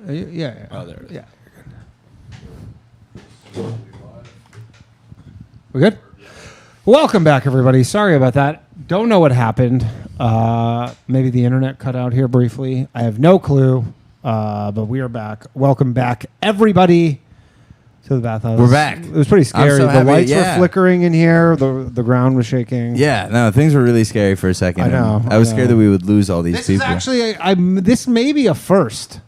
Yeah. Oh, there it is. Yeah. We good? Welcome back, everybody. Sorry about that. Don't know what happened. Maybe the internet cut out here briefly. I have no clue. But we are back. Welcome back, everybody, to the Bathhouse. We're back. It was pretty scary. So the lights were flickering in here. The ground was shaking. Yeah, no, things were really scary for a second. I know. I was scared that we would lose all these This people. is actually, this may be a first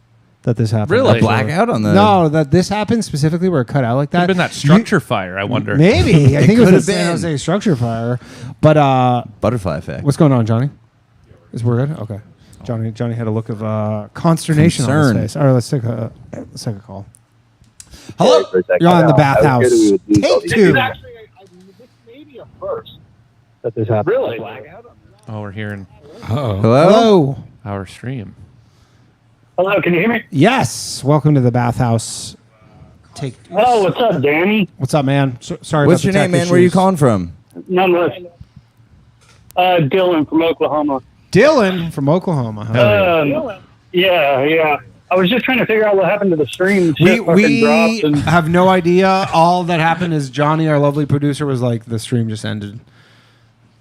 that this happened. Really? A blackout on the... No, that this happened specifically where it cut out like that. Could have been that structure fire, I wonder. Maybe. I think it was could the have San been. Jose structure fire. But Butterfly effect. what's going on, Johnny? Is we good? Okay. Johnny had a look of consternation on his face. All right, let's take a call. Hello? You're on the Bathhouse. Take two. This may be a first that this happened. Really? Oh, we're hearing Hello? Hello. our stream. Hello, can you hear me? Yes. Welcome to the Bathhouse. Take. Oh, what's up, Danny? What's up, man? Sorry What's about your the name, tech man? Where are you issues. calling from? Nonetheless. Dylan from Oklahoma. Dylan from Oklahoma. Yeah. I was just trying to figure out what happened to the stream. We dropped and have no idea. All that happened is Johnny, our lovely producer, was like, the stream just ended.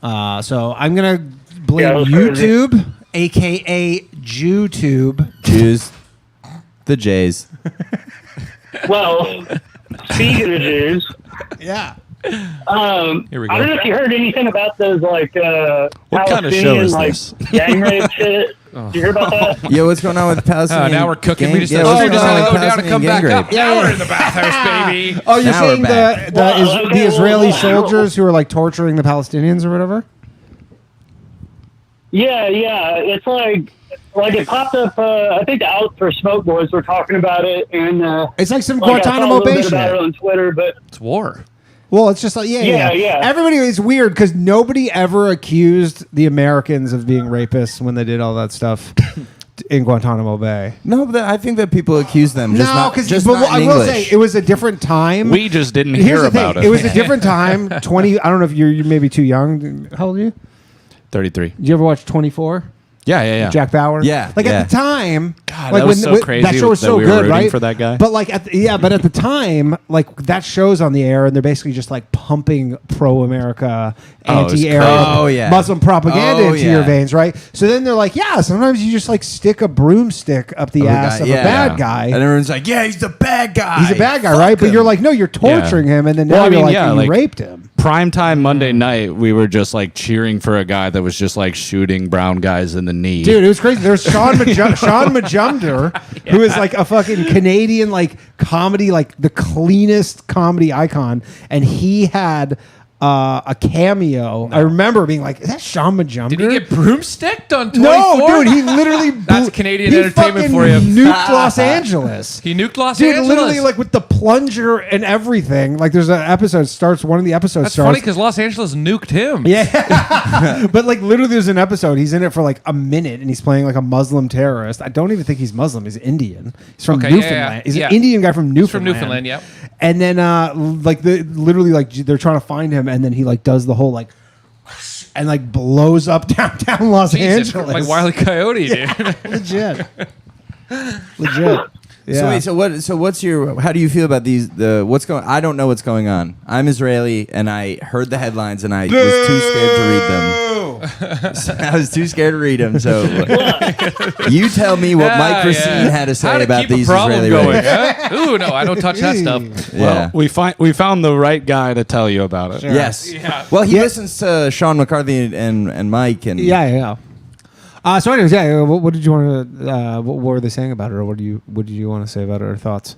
So I'm going to blame Yeah, it was crazy. YouTube, a.k.a. JewTube. Jews. The Jays. well, speaking of Jews, Yeah. Here we go. I don't know if you heard anything about those What kind of show Palestinian is like this? gang rape shit. Did you hear about that? Yo, what's going on with Palestinian? Now we're cooking. We just gang- had what's to going on with go down and come Palestinian back gang up. rape? Now we're in the Bathhouse, baby. Oh, you're Now we're saying back. the Israeli soldiers who are like torturing the Palestinians or whatever? Yeah. It's like it popped up. I think the Out for Smoke boys were talking about it, and It's like some I saw a Guantanamo little Bay bit about it shit. on Twitter, but It's war. Well, it's just like, yeah. Everybody is weird because nobody ever accused the Americans of being rapists when they did all that stuff in Guantanamo Bay. No, but I think that people accuse them. Just not, just not I in will English. say it was a different time. We just didn't Here's hear the thing. about it. It was a different time. 20. I don't know if you're maybe too young. How old are you? 33. Did you ever watch 24? Yeah. Jack Bauer. Yeah, Like yeah. at the time, God, like that was so crazy that show was that so we were good, rooting right? for that guy. But like at the time, like that show's on the air, and they're basically just like pumping pro-America, Oh, it was anti-Arab, crazy. Oh, yeah. Muslim propaganda Oh, into your yeah. veins, right? So then they're like, yeah, sometimes you just like stick a broomstick up the ass of a bad guy. And everyone's like, yeah, he's the bad guy. He's a bad guy, Fuck right? But him. you're like, no, you're torturing him, and then now Well, I you're mean, like, yeah, you like- raped him. Primetime Monday night, we were just like cheering for a guy that was just like shooting brown guys in the knee. Dude, it was crazy. There's Sean Majumder, who is like a fucking Canadian like comedy, like the cleanest comedy icon, and he had a cameo. I remember being like, "Is that Sean Majumder?" Did he get broomsticked on 24? No, dude, he literally That's Canadian he entertainment fucking for you. Nuked Los Angeles. He nuked Los Dude, Angeles. literally, like with the plunger and everything. Like, there's an episode starts. One of the episodes That's starts. funny because Los Angeles nuked him. Yeah, but like literally, there's an episode. He's in it for like a minute, and he's playing like a Muslim terrorist. I don't even think he's Muslim. He's Indian. He's from Okay, yeah, Newfoundland. yeah. He's Yeah. an Indian guy from He's from Newfoundland. Newfoundland, yep. And then like literally like they're trying to find him, and then he like does the whole like and like blows up downtown Los Jesus, Angeles like Wile E. Coyote, dude. legit. Yeah. So wait, so what's your? How do you feel about these? What's going? I don't know what's going on. I'm Israeli, and I heard the headlines, and I was too scared to read them. I was too scared to read them. So you tell me what Mike Racine had to How say to about keep a these problem Israeli going, rapes. huh? Ooh, no, I don't touch that stuff. Yeah. Well, we found the right guy to tell you about it. Yes. Yeah. Well, he listens to Sean McCarthy and Mike and Yeah. So, anyways, what did you want to? What were they saying about it, or what did you want to say about it, or thoughts?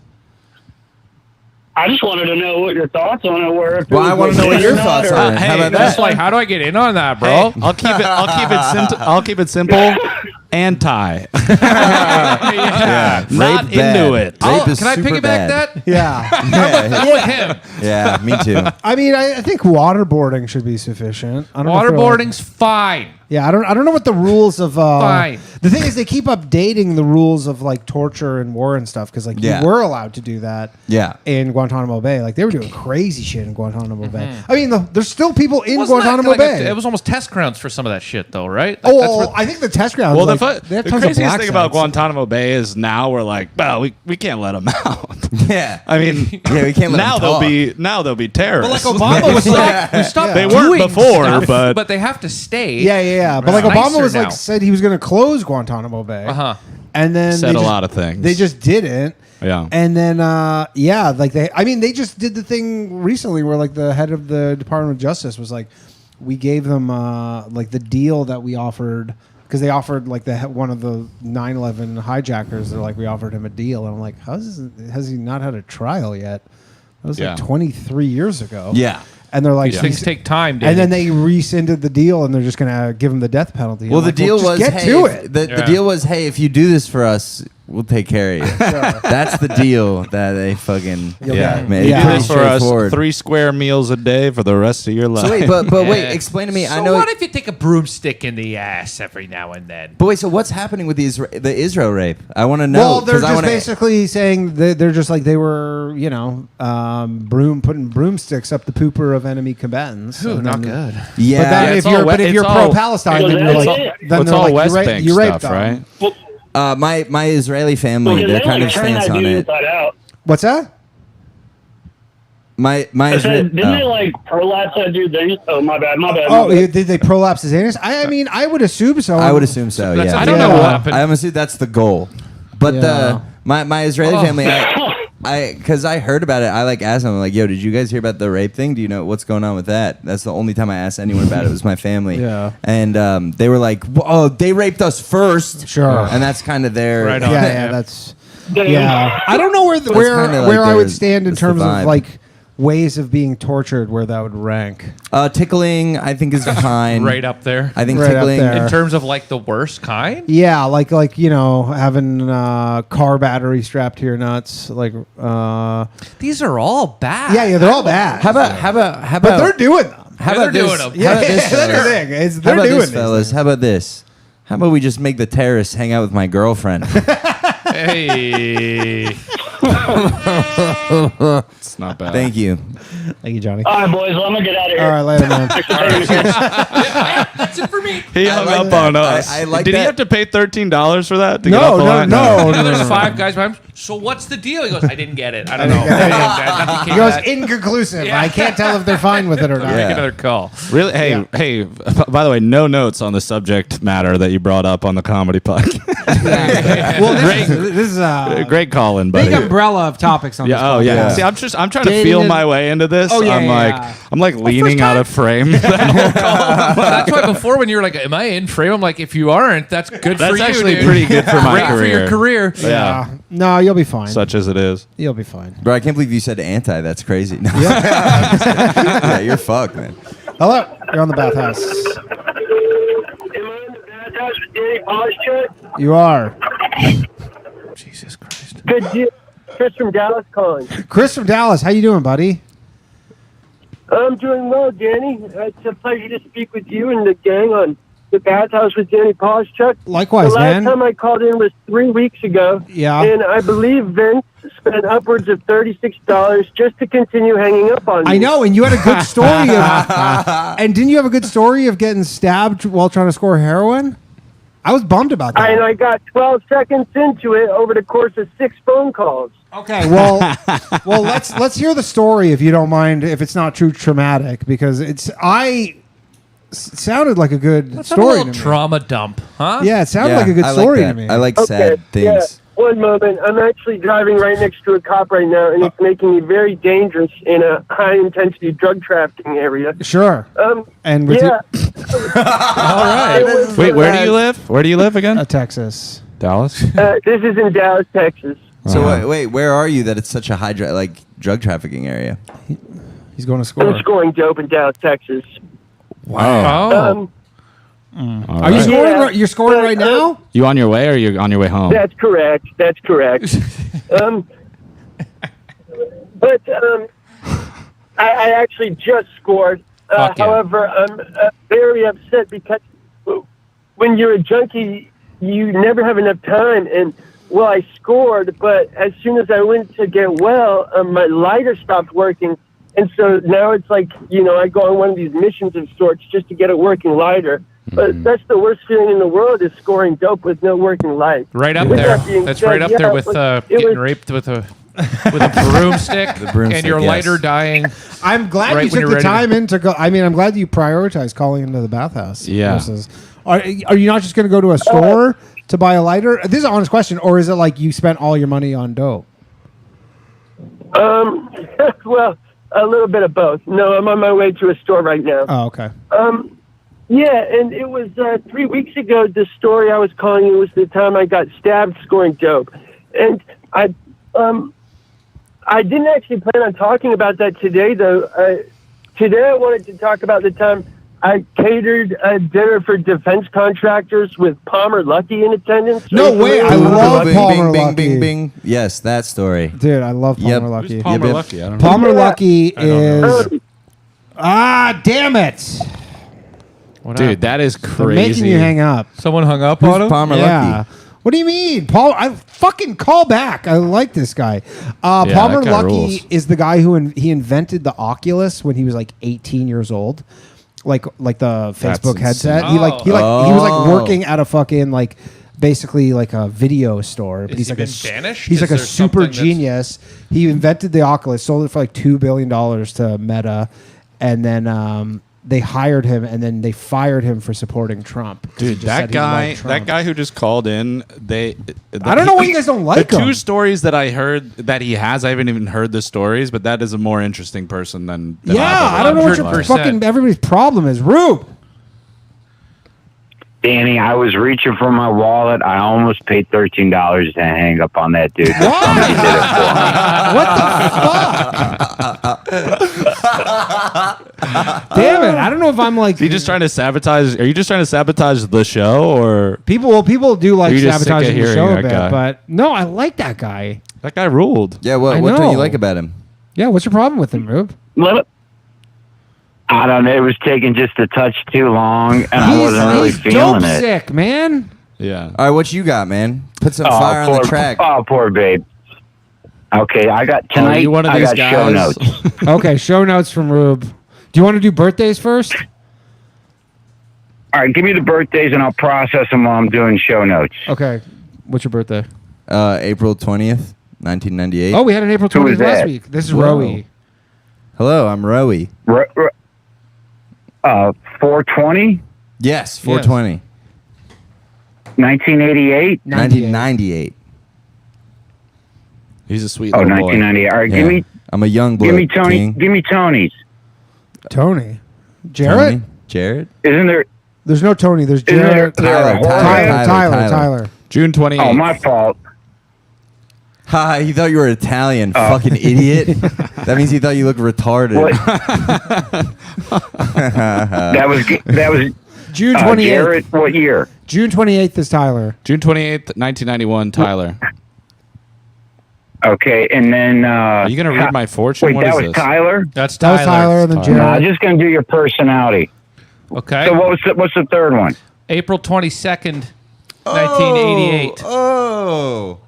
I just wanted to know what your thoughts on it were. Well, I want to know what your thoughts are. Hey, How about That's that? like, how do I get in on that, bro? I'll keep it simple. Anti. Yeah. Not Rape bad. into it. Rape is Can I super piggyback bad. that? Yeah. I'm with him. Yeah, me too. I mean, I think waterboarding should be sufficient. I don't know if they're like- Waterboarding's fine. Yeah, I don't know what the rules of. Fine. The thing is, they keep updating the rules of like torture and war and stuff because like Yeah. you were allowed to do that. Yeah. In Guantanamo Bay, like they were doing crazy shit in Guantanamo Bay. I mean, there's still people in Wasn't that Guantanamo like Bay. it was almost test grounds for some of that shit, though, right? Like, that's Oh, where- I think the test grounds. Well, like, the they have tons of craziest black thing about sites. Guantanamo Bay is now we're like, well, we can't let them out. Yeah. I mean, Yeah, we can't let now them they'll be terrorists. But like Obama was like, we stopped They doing weren't before, stuff, but they have to stay. yeah. But like Nicer Obama was like now. said he was going to close Guantanamo Bay. Uh-huh. And then Said they a just- lot of things. They just didn't. Yeah. And then like they just did the thing recently where like the head of the Department of Justice was like, we gave them like the deal that we offered because they offered like one of the 9/11 hijackers. They're like, we offered him a deal, and I'm like, has he not had a trial yet? That was like 23 years ago. Yeah. And they're like, Things take time, and then Danny. they rescinded the deal, and they're just gonna give him the death penalty. Well, I'm the like, deal just was, get hey, to if- it. The deal was, hey, if you do this for us, we'll take care of you. That's the deal that they fucking Yeah. made. Yeah. Pretty This for us straightforward. 3 square meals a day for the rest of your life. So wait, but wait, Yeah. explain to me. I So know. what if you take a broomstick in the ass every now and then? But wait, so what's happening with the Israel rape? I want to know. Well, they're 'cause I just wanna- basically saying they're just like they were, putting broomsticks up the pooper of enemy combatants. Ooh, And not then- good. Yeah. But then it's if you're, all but if it's you're all- pro-Palestine, Well, then you're that's like, it. then It's they're all like, West Bank you raped stuff, them. right? My Israeli family, Because their they kind like of turn stance that on dude it. inside out. What's that? My I said, didn't they oh. like prolapse that dude? Oh, my bad. Oh, did they prolapse his anus? I mean, I would assume so. I would assume so. That's Yeah. a I don't Yeah. know what happened. I'm assuming that's the goal. But Yeah. my Israeli Oh. family, because I heard about it, I like asked them, like, yo, did you guys hear about the rape thing? Do you know what's going on with that? That's the only time I asked anyone about it. Was my family. Yeah. And they were like, oh, they raped us first. Sure. And that's kind of their. Right Yeah, on. yeah, that's. Yeah, I don't know where kinda like where I would their- stand in it's the terms of vibe. like ways of being tortured, where that would rank. Tickling, I think, is fine. Right up there. I think Right up tickling. there. In terms of like the worst kind? Yeah, like having car battery strapped to your nuts, like These are all bad. yeah, they're all bad. How about but they're doing them. How Yeah, about they're this? doing 'em. How Yeah, about this, that's the fellas? thing. How They're about doing this, these fellas? things. How about this? How about we just make the terrorists hang out with my girlfriend? Hey. It's not bad. Thank you. Thank you, Johnny. All right, boys. Well, I'm gonna get out of here. All right, later, man. That's it for me. He hung like up that. on us. I like Did that. he have to pay $13 for that to get No, off the no, line? no. You know, there's 5 guys behind him. So what's the deal? He goes, I didn't get it. I don't know. Nothing He came goes back. inconclusive. Yeah. I can't tell if they're fine with it or not. Make Yeah. another call. Really? Hey, by the way, no notes on the subject matter that you brought up on the comedy podcast. Well, this is a Great call in, buddy. big umbrella of topics on this. Yeah. Oh, yeah. podcast. See, I'm trying to Dating feel is- my way into this. Oh, yeah, I'm like leaning out of frame. That's why before when you were like, am I in frame? I'm like, if you aren't, that's good for That's you, actually dude. pretty good for my Great for your career. Yeah. No, you'll be fine. Such as it is. You'll be fine. Bro, I can't believe you said anti. That's crazy. No. Yeah, you're fucked, man. Hello, you're on the Bathhouse. Am I in the Bathhouse with Danny Polishchuk? You are. Jesus Christ. Good deal. Chris from Dallas calling. Chris from Dallas. How you doing, buddy? I'm doing well, Danny. It's a pleasure to speak with you and the gang on the Bathhouse with Danny Polishchuk. Likewise, The last man. time I called in was 3 weeks ago. Yeah. And I believe Vince spent upwards of $36 just to continue hanging up on me. I know, and you had a good story of, and didn't you have a good story of getting stabbed while trying to score heroin? I was bummed about that. And I got 12 seconds into it over the course of 6 phone calls. Okay, well, let's hear the story if you don't mind, if it's not too traumatic, because sounded like a good Let's have a story little to me. trauma dump, huh? Yeah, it sounded Yeah, like a good I story like to that. me. I like Okay, sad things. yeah. One moment. I'm actually driving right next to a cop right now, and it's making me very dangerous in a high-intensity drug trafficking area. Sure. And with Yeah. All right. It was, Wait, where do you live? Where do you live again? Texas. Dallas. This is in Dallas, Texas. So wait, where are you that it's such a high drug trafficking area? He's going to I'm score. scoring dope in Dallas, Texas. Wow. Oh. All Are you right. scoring? Yeah. You're scoring right now? You on your way or you on your way home? That's correct. That's correct. I actually just scored. Fuck yeah. However, I'm very upset because when you're a junkie, you never have enough time. And well, I scored, but as soon as I went to get well, my lighter stopped working. And so now it's like, I go on one of these missions of sorts just to get a working lighter. But that's the worst feeling in the world is scoring dope with no working light. Right up With there. that being That's said, right up there with getting raped with a broomstick, broomstick, and your yes. lighter dying. I'm glad Right you when took you're the ready to- time in to go. I mean, I'm glad you prioritized calling into the bathhouse. Yeah. versus- Are you not just going to go to a store to buy a lighter? This is an honest question. Or is it like you spent all your money on dope? Well, a little bit of both. No, I'm on my way to a store right now. Oh, okay. Yeah, and it was 3 weeks ago. The story I was calling you was the time I got stabbed scoring dope, and I didn't actually plan on talking about that today, though. Today I wanted to talk about the time I catered a dinner for defense contractors with Palmer Luckey in attendance. No way, I love Bing, Palmer bing, Luckey. bing, bing. Yes, that story. Dude, I love Palmer Yep. Luckey. Who's Palmer Yeah, Lucky? I don't know. Palmer Yeah. Luckey is... Oh, damn it. What Dude, happened? that is They're crazy. making you hang up. Someone hung up Who's on him. Palmer Yeah. Lucky? What do you mean? I fucking call back. I like this guy. Yeah, Palmer that guy Luckey rules. is the guy who he invented the Oculus when he was like 18 years old. Like the Facebook headset. insane. He was like working at a fucking like basically like a video store. But Has he's he like been banished? He's Is like a there super something that's- genius. He invented the Oculus, sold it for like $2 billion to Meta, and then they hired him, and then they fired him for supporting Trump. 'Cause he Dude, just that said he guy, loved Trump. that guy who just called in, I don't know why you guys don't like the him. two stories that I heard that he has. I haven't even heard the stories, but that is a more interesting person than Yeah, I've I don't know what ever your heard. 100%. fucking everybody's problem is. Rube. Danny, I was reaching for my wallet. I almost paid $13 to hang up on that dude. Somebody did it for me. What the fuck? Damn it! I don't know if I'm like Are you just trying to sabotage? Are you just trying to sabotage the show, or people. Well, people do like Are you just sick of sabotaging the hearing show a that bit, guy? but no, I like that guy. that guy ruled? Yeah, I what don't know. you like about him? Yeah, what's your problem with him, Rube? I don't know. It was taking just a touch too long, and I wasn't really he's feeling dope it. sick, man. Yeah. All right, what you got, man? Put some fire on the track. Oh, poor babe. Okay, I got tonight. you one of I these got show guys? notes. Okay, show notes from Rube. Do you want to do birthdays first? All right, give me the birthdays, and I'll process them while I'm doing show notes. Okay, what's your birthday? April 20th, 1998. Oh, we had an April Who 20th is last that? week. This is Whoa. Rowie. Hello, I'm Rowie. 4/20, Yes, 420. 1988. 1998. He's a sweet Oh, little boy. 1998. All right, Yeah. I'm a young boy. give me Tony. King. Give me Tony's. Tony. Jarrett? Tony? Jared? Isn't there? There's no Tony. There's Isn't there, Jarrett. there a Tyler. Tyler? June 28th. Oh, my fault. Ha, you thought you were Italian, fucking idiot. That means you thought you looked retarded. What? that was June 28th. Jarrett. What year? June 28th is Tyler. June 28th, 1991. Tyler. Okay, and then Are you gonna read my fortune? Wait, What that is was this? Tyler. That's That was Tyler and then Tyler. No, I'm Jarrett. just gonna do your personality. Okay. So what's the third one? April 22nd, 1988. Oh.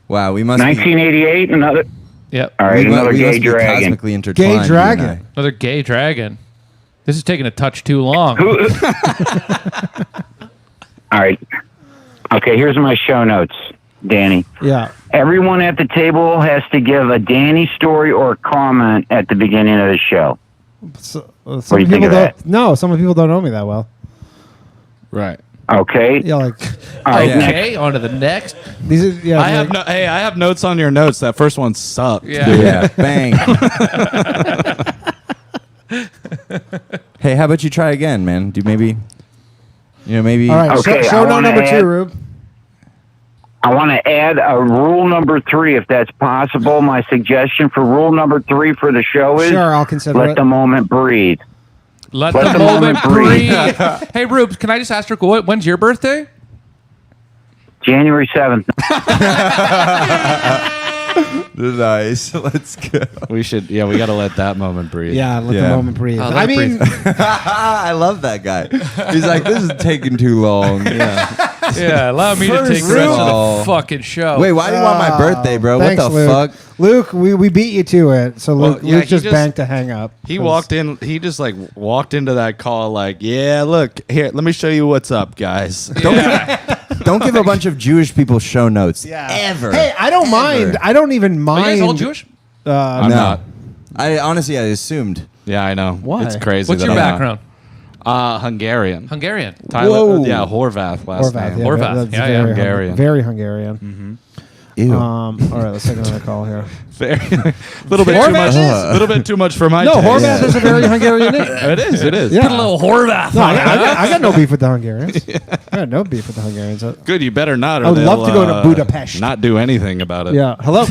Wow, we must 1988. Another. Yep. All be, right, we, another we gay must be dragon. cosmically intertwined. Gay you and dragon. I. Another gay dragon. This is taking a touch too long. All right. Okay, here's my show notes, Danny. Yeah. Everyone at the table has to give a Danny story or comment at the beginning of the show. Some What do you think people of that? don't. No, some people don't know me that well. Right. Okay. Yeah, like All right. Yeah. Next. Okay, on to the next. these are. Yeah, I have like- I have notes on your notes. That first one sucked. Yeah. dude. Yeah, bang. Hey, how about you try again, man? Do maybe, maybe. All right. Okay, show I note wanna number add- 2, Rube. I want to add a rule number 3, if that's possible. My suggestion for rule number 3 for the show is Sure, I'll consider let it. the moment breathe. Let Let the the moment moment breathe. breathe. Hey, Rube, can I just ask her, when's your birthday? January 7th. Nice. Let's go. We should. Yeah, we got to let that moment breathe. Yeah, let the Yeah. moment breathe. let I it mean, I love that guy. He's like, this is taking too long. Yeah. Yeah, allow me to First take the rest of of all- the fucking show. Wait, why do you want my birthday, bro? thanks, what the Luke. fuck? Luke, we beat you to it. So Well, Luke, yeah, Luke he just just- banked to hang up. He walked in. He just like walked into that call like, yeah, look here. Let me show you what's up, guys. Don't give a bunch of Jewish people show notes. Yeah. Ever. Hey, I don't mind. I don't even Are mind. you guys all Jewish? I'm no. not. I honestly, I assumed. Yeah, I know. Why? It's crazy. What's that your I'm not. background? Hungarian. Hungarian. Tyler, Whoa. yeah, Horvath last Horvath, name. yeah, Horvath. that's Yeah, very yeah. Hungarian. Very Hungarian. Ew. All right, let's take another call here. Very, little bit too much. A little bit too much for my No, taste. Horvath is a very Hungarian name. It is. It is. Yeah. Put a little Horvath No, on it. I got no beef with the Hungarians. I got no beef with the Hungarians. Good. You better not. Or I would love they'll, to go to Budapest. Not do anything about it. Yeah. Hello,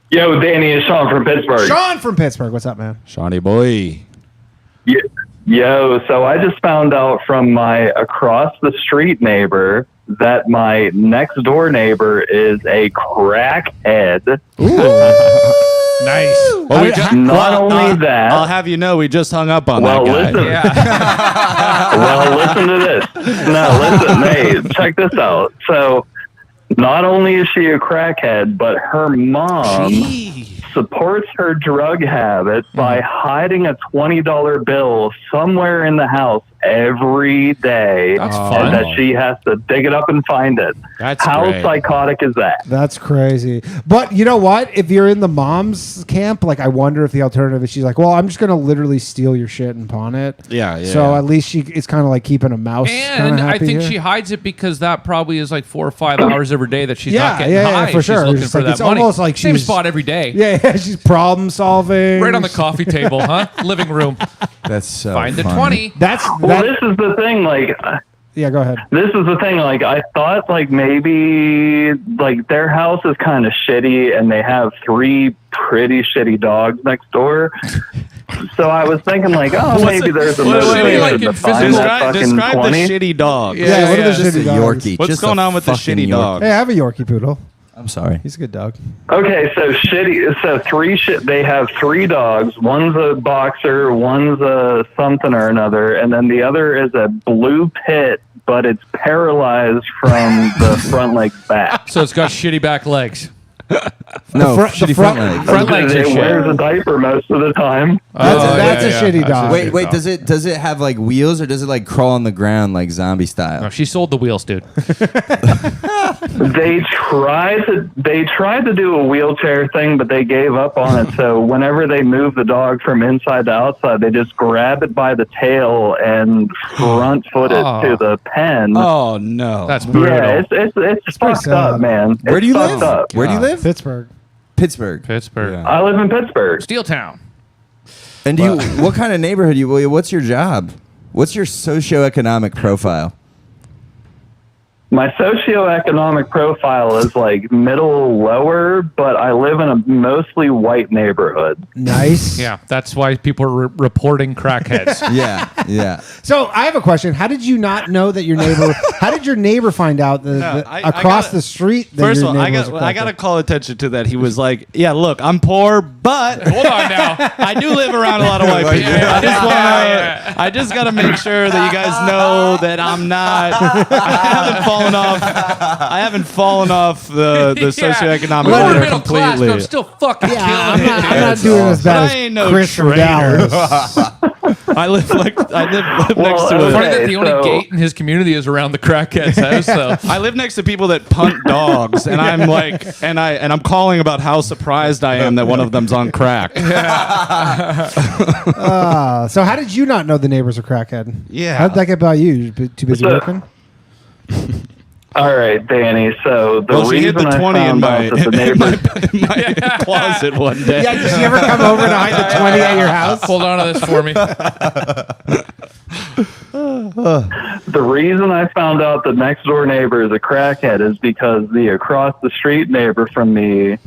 Yo, Danny, it's Sean from Pittsburgh. Sean from Pittsburgh. What's up, man? Shawnee boy. Yo, so I just found out from my across the street neighbor that my next door neighbor is a crackhead. Nice. Well, we just, Not only that, I'll have you know, we just hung up on well, that guy. Yeah. well, listen to this. No, listen, hey, check this out. So, not only is she a crackhead, but her mom supports her drug habit by hiding a $20 bill somewhere in the house every day. That's And fun. that she has to dig it up and find it. That's How great. psychotic is that? That's crazy. But you know what? If you're in the mom's camp, like I wonder if the alternative is she's like, well, I'm just gonna literally steal your shit and pawn it. Yeah, yeah. So at least it's kind of like keeping a mouse. And kinda I happy think here. she hides it because that probably is like 4 or 5 hours every day that she's Yeah, not getting yeah, yeah, high. for sure. She's looking It's for like- that it's money. almost like Same she's- spot every day. Yeah, she's problem solving. Right on the coffee table, huh? Living room. That's so Find the funny. 20. That's Well, that. this is the thing, like... Yeah, go ahead. This is the thing, like, I thought, like, maybe, like, their house is kind of shitty, and they have 3 pretty shitty dogs next door. So I was thinking, like, oh, maybe there's a wait, motivation like to in find that fucking Describe 20. the shitty dog. Yeah, what are the Just a shitty dogs? Yorkie. What's Just going a on with the fucking shitty Yorkie. dog? Hey, I have a Yorkie poodle. I'm sorry. He's a good dog. Okay, so they have 3 dogs. One's a boxer, one's a something or another, and then the other is a blue pit, but it's paralyzed from the front legs back. So it's got shitty back legs. No, the shitty front- front legs. Front legs are It shit. wears a diaper most of the time. That's a shitty dog. Wait, does it have like wheels or does it like crawl on the ground like zombie style? No, she sold the wheels, dude. They tried to do a wheelchair thing, but they gave up on it. So whenever they move the dog from inside to outside, they just grab it by the tail and front foot it Oh. to the pen. Oh no. That's brutal. Yeah, it's pretty fucked sad. up, man. Where do you It's live? fucked up. Where do you live? Pittsburgh. Pittsburgh. Pittsburgh. Yeah. I live in Pittsburgh. Steel Town. And do you? What kind of neighborhood you? What's your job? What's your socioeconomic profile? My socioeconomic profile is like middle lower, but I live in a mostly white neighborhood. Nice. Yeah, that's why people are reporting crackheads. Yeah. So I have a question. How did you not know that your neighbor? How did your neighbor find out that I across gotta- the street? That First of your all, I neighbor was a got to crackhead? call attention to that. He was like, "Yeah, look, I'm poor, but Hold on now. I do live around a lot of white people. Yeah. I just got to make sure that you guys know that I'm not. I haven't fallen off the socioeconomic Lower ladder middle class, completely. but I'm still fucking Yeah, killing it. I'm not dude. doing as But I bad ain't as no Chris from traitor. Dallas. I live next Well, to Funny okay. that the only so- gate in his community is around the crackhead's house. So I live next to people that punt dogs, and I'm like, and I'm calling about how surprised I am that one of them's on crack. So how did you not know the neighbor's a crackhead? Yeah. How did that get by you? You too busy So- working? All right, Danny. So the Well, she reason hit the I 20 in found my, out that the neighbors in my closet one day. Yeah, did she ever come over and hide the 20 at your house? hold on to this for me. The reason I found out the next door neighbor is a crackhead is because the across the street neighbor from me,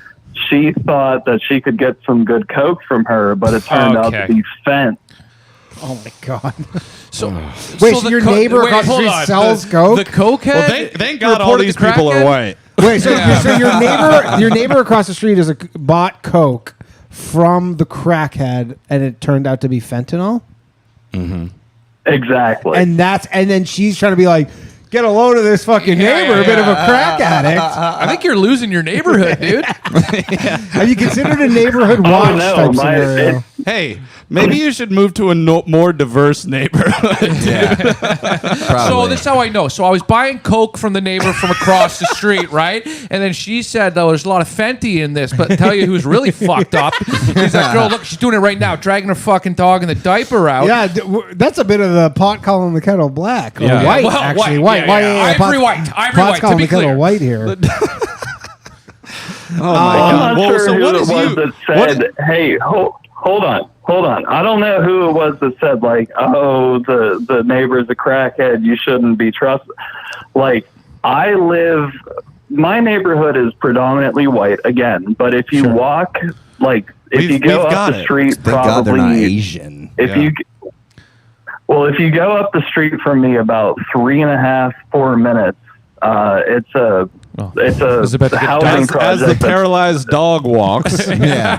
she thought that she could get some good coke from her, but it turned out to Okay. be fent. Oh my god. So Wait, so your neighbor across the hold street on. sells coke? The cokehead. Well, thank God all reported these the people are crackhead? white. Wait, so your neighbor across the street bought coke from the crackhead, and it turned out to be fentanyl. Exactly. And then she's trying to be like, get a load of this fucking neighbor, a bit of a crack addict. I think you're losing your neighborhood, dude. Have you considered a neighborhood watch type scenario? Hey, maybe you should move to a more diverse neighborhood. So this is how I know. So I was buying coke from the neighbor from across the street, right? And then she said, "Though there's a lot of Fenty in this." But tell you who's really fucked up. He's like, "Girl, look, she's doing it right now, dragging her fucking dog in the diaper out." Yeah, that's a bit of the pot calling the kettle black. Or Yeah. white, Well, actually. white. Yeah. Ivory white. Pot's To calling be the kettle clear. white here. Oh my God. I'm not Well, sure so who what it is was you? that what- said, "Hey, hold on." I don't know who it was that said, like, "Oh, the neighbor's a crackhead. You shouldn't be trusted." Like, my neighborhood is predominantly white again, but if you walk, like, if you go up the street, Thank God they're not probably Asian. if you go up the street from me about 3.5-4 minutes, it's a It's about to get housing as project. the paralyzed dog walks. Yeah.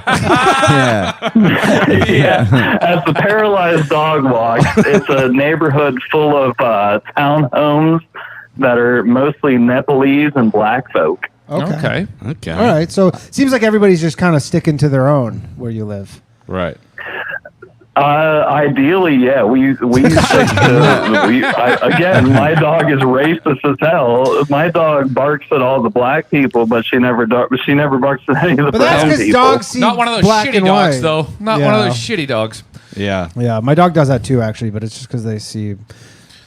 Yeah, as the paralyzed dog walks, it's a neighborhood full of townhomes that are mostly Nepalese and black folk. Okay. Okay. All right, so it seems like everybody's just kind of sticking to their own where you live. Right. Ideally, yeah, we stick to, again, my dog is racist as hell. My dog barks at all the black people, but she never barks at any of the But that's brown because people. dogs see Not one of those black shitty and dogs, white. though. Not one of those shitty dogs. Yeah. Yeah, my dog does that too, actually, but it's just because they see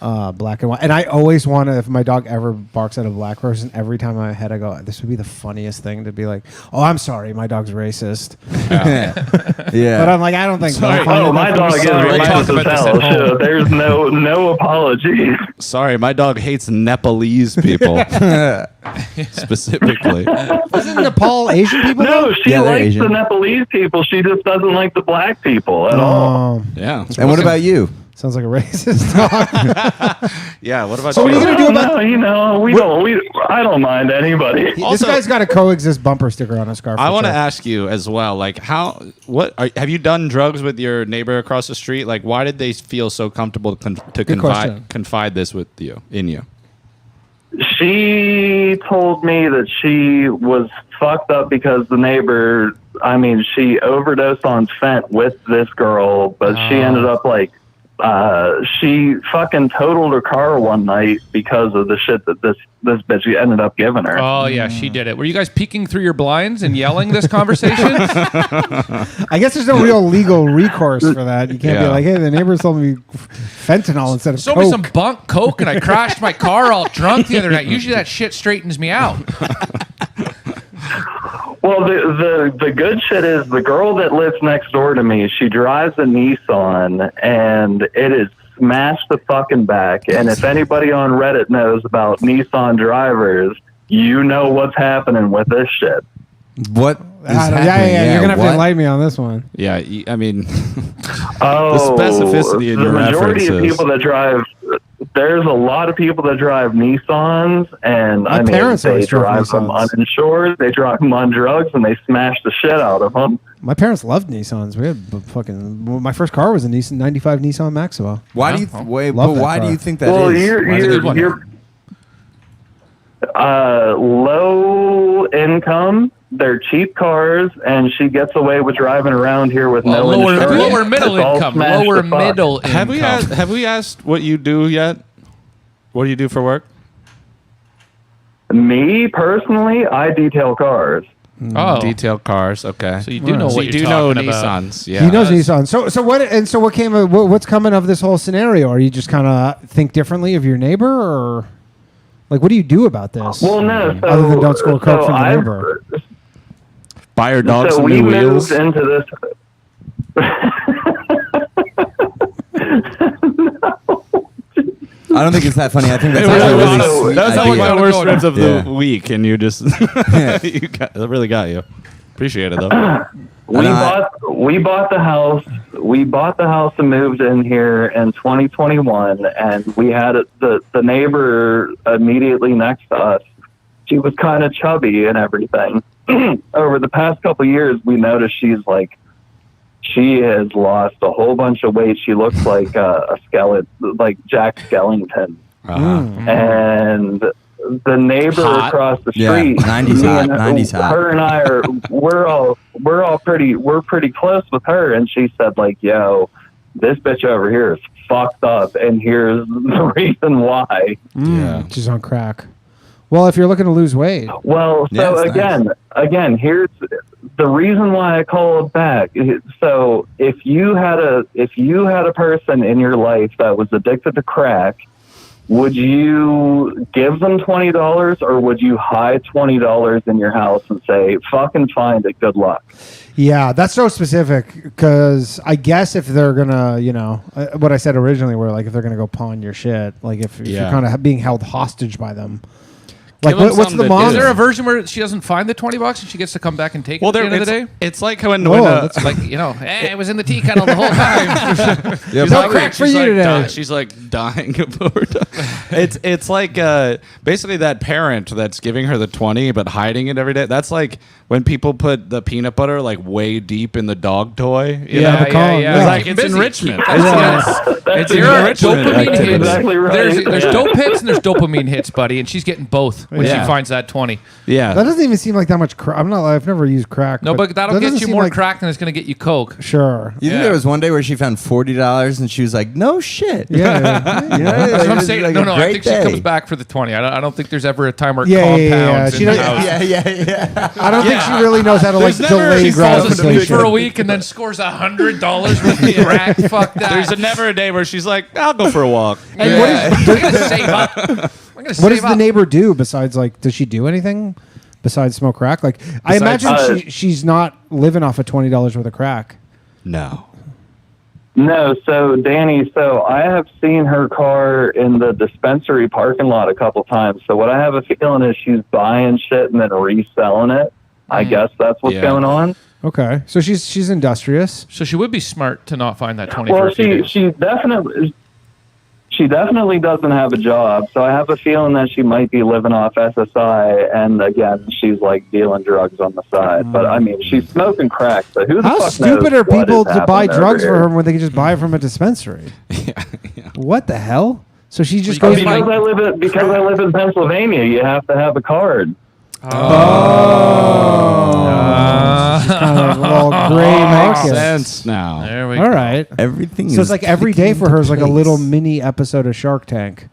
black and white. And I always want to, if my dog ever barks at a black person, every time in my head I go, this would be the funniest thing to be like, oh, I'm sorry, my dog's racist. Yeah. But I'm like, I don't think Sorry. so. Oh, my dog is Sorry, we'll talk racist about as this at hell. home. There's no apologies. Sorry, my dog hates Nepalese people. Specifically. Isn't Nepal Asian people? No, though? she Yeah, they're likes Asian. the Nepalese people. She just doesn't like the black people at all. Oh, Yeah. And what about you? sounds like a racist dog. Yeah. What about So what are you gonna do about? I don't mind anybody. This Also- guy's got a coexist bumper sticker on his scarf. I want to ask you as well, like have you done drugs with your neighbor across the street? Like, why did they feel so comfortable to question. confide this with you, in you? She told me that she was fucked up because the neighbor, she overdosed on Fent with this girl, but she ended up she fucking totaled her car one night because of the shit that this bitch ended up giving her. Oh, yeah, she did it. Were you guys peeking through your blinds and yelling this conversation? I guess there's no real legal recourse for that. You can't be Yeah. like, hey, the neighbors told me fentanyl instead of Sold coke. me some bunk coke and I crashed my car all drunk the other night. Usually that shit straightens me out. Well, the good shit is the girl that lives next door to me, she drives a Nissan, and it is smashed the fucking back. And if anybody on Reddit knows about Nissan drivers, you know what's happening with this shit. What is happening? Yeah. You're gonna have what? to enlighten me on this one. Yeah. Oh, specificity in the your majority of references. people that drive, there's a lot of people that drive Nissans, and My parents they always drove drive them Nissans. uninsured, they drive them on drugs, and they smash the shit out of them. My parents loved Nissans. We had my first car was a Nissan 95 Nissan Maxima. Why do you Love that why do car. you think that is? Well, Why is it a good one? you're low income. They're cheap cars, and she gets away with driving around here with no insurance. Lower middle It's all income. smashed Lower the fuck. middle income. Have we asked what you do yet? What do you do for work? Me personally, I detail cars. Oh, Detail cars. Okay. so you do know So what you you're do know talking about. Nissans. Yeah. He knows Nissan. So what came of what's coming of this whole scenario? Are you just kind of think differently of your neighbor, or like what do you do about this? Well, no. So, Other than don't score coke so from the I've- neighbor. Buy your dog So some we new moved wheels. into this. I don't think it's that funny. I think that's It actually really really was. sweet. That was idea. like my worst ribs of Yeah. the week, and you just that really got you. Appreciate it though. We bought the house. We bought the house and moved in here in 2021, and we had the neighbor immediately next to us. She was kind of chubby and everything. Over the past couple of years, we noticed she has lost a whole bunch of weight. She looks like a skeleton, like Jack Skellington. And the neighbor across the street, 90s hot. 90s hot. Her and I we're pretty close with her, and she said like, "Yo, this bitch over here is fucked up, and here's the reason why." She's on crack. Well, if you're looking to lose weight. Well, so again, here's the reason why I call it back. So if you had a person in your life that was addicted to crack, would you give them $20 or would you hide $20 in your house and say, fucking find it, good luck? Yeah, that's so specific because I guess if they're going to, what I said originally where like if they're going to go pawn your shit, like if you're kind of being held hostage by them. Like, what's the mom? Is there a version where she doesn't find the $20 and she gets to come back and take it at the end of the day? It's like when it's like, hey, it was in the tea kettle the whole time. No crack for you today. She's like dying of overdose. It's like basically that parent that's giving her the 20 but hiding it every day. That's like when people put the peanut butter like way deep in the dog toy. Yeah. It's like it's enrichment. It's enrichment. Dopamine hits. Exactly right. There's dope hits and there's dopamine hits, buddy, and she's getting both when she finds that 20. Yeah, that doesn't even seem like that much crack. I've never used crack. No, but that'll get you more crack than it's going to get you coke. Sure. You think there was one day where she found $40 and she was like, "No shit." Yeah. That's what I'm saying. Like no. I think she comes back for the 20. I don't think there's ever a time where it compounds in the house. Yeah. I don't think she really knows how to like delay She falls asleep gratification for a week and then scores $100 with the crack. Fuck that. there's never a day where she's like, "I'll go for a walk." And I'm going to save up. What does the neighbor do besides like? Does she do anything besides smoke crack? Like I imagine she's not living off of $20 worth of crack. No, so Danny, I have seen her car in the dispensary parking lot a couple times. So what I have a feeling is she's buying shit and then reselling it. I guess that's what's going on. Okay, so she's industrious. So she would be smart to not find that 20. Well, she definitely doesn't have a job, so I have a feeling that she might be living off SSI, and again, she's like dealing drugs on the side. But I mean, she's smoking crack. So who the fuck knows? How stupid are people to buy drugs for her when they can just buy it from a dispensary? Yeah. What the hell? So she just goes because I live in Pennsylvania. You have to have a card. She's kind of a little gray market. Sense now. There we go. All right. Everything. So it's like every day for her is like a little mini episode of Shark Tank.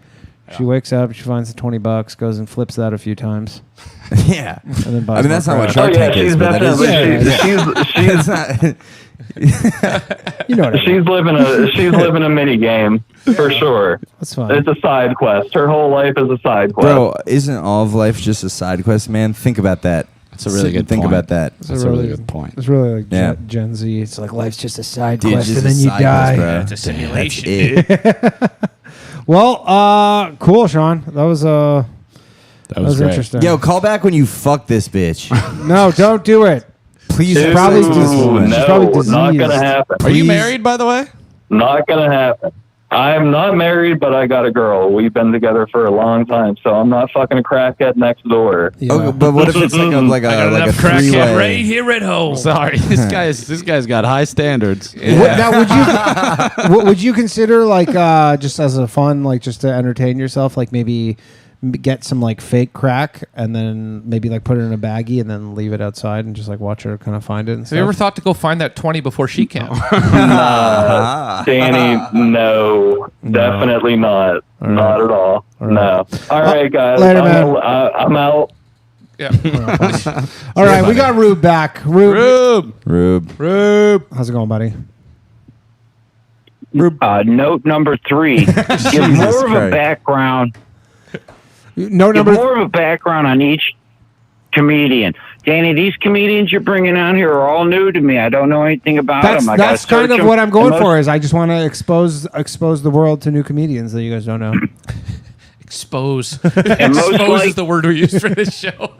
She wakes up, she finds the $20, goes and flips that a few times. Yeah. And then buys that's not what crack. Shark Tank is, but that is. You know what I mean. She's living a mini game for sure. That's fine. It's a side quest. Her whole life is a side quest. Bro, isn't all of life just a side quest, man? Think about that. That's a really good Think point. about that. That's a really good point. It's really like Gen Z. It's like life's just a side quest and then you die. It's a simulation. It. Well, cool, Sean. That was great. interesting. Yo, call back when you fuck this bitch. No, don't do it. Please. Dude, probably not diseased. gonna happen. Are you married, by the way? Not gonna happen. I'm not married, but I got a girl. We've been together for a long time, so I'm not fucking a crackhead next door. Yeah. Okay, but what if it's like a Crackhead right three-way? here at home. Sorry, this guy's got high standards. Now, would you consider like just as a fun, like just to entertain yourself, like maybe get some like fake crack and then maybe like put it in a baggie and then leave it outside and just like watch her kind of find it and Have stuff? you ever thought to go find that 20 before she can? Danny, no, definitely not. All right. Not at all. All right. No. All right, guys. Later, man. I'm out. Yeah. All right, we got Rube back. Rube. Rube. How's it going, buddy? Note number 3. Give more of a background. No Give number. more of a background on each comedian. Danny, these comedians you're bringing on here are all new to me. I don't know anything about them. That's kind of what I'm going for. Is I just want to expose the world to new comedians that you guys don't know. Expose. And most Expose like, is the word we use for this show.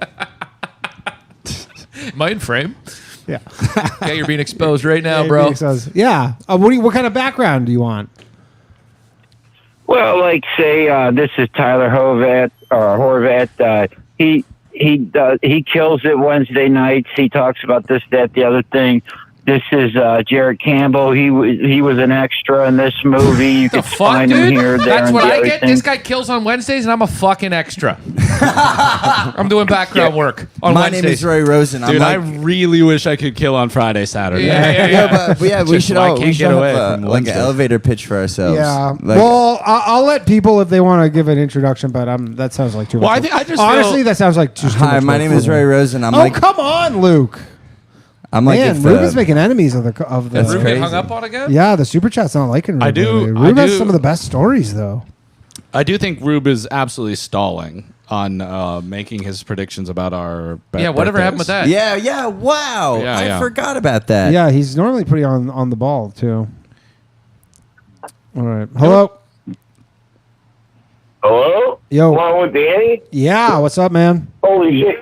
Mindframe. Yeah. Yeah, you're being exposed right now, Yeah, bro. Yeah. What kind of background do you want? Well, like say this is Tyler Horvat. He kills it Wednesday nights. He talks about this, that, the other thing. This is Jared Campbell. He was an extra in this movie. You The can fuck, find him dude? here, there, That's and what the I other get. thing. This guy kills on Wednesdays, and I'm a fucking extra. I'm doing background work on My Wednesdays. name is Roy Rosen. Dude, I I'm like, really wish I could kill on Friday, Saturday. but yeah, we Just should why all can't we should get have away from like an Wednesday. elevator pitch for ourselves. Yeah. Like, Well, I'll let people if they want to give an introduction, but that sounds like too much. Well, I think I just honestly, feel, that sounds like too hi, much my work name for is me. Roy Rosen. I'm Oh, like, come on, Luke. I'm like, Man, if Rube is making enemies of the. That's Rube crazy. get hung up on again? Yeah, the super chat's not liking Rube. I do- lately. I Rube has do- some of the best stories though. I do think Rube is absolutely stalling on making his predictions about our. Yeah, whatever happened with that? Yeah, wow. Yeah, I yeah. forgot about that. Yeah, he's normally pretty on the ball too. All right, hello. Hello? Yo. Along with Danny? Yeah, what's up, man? Holy shit.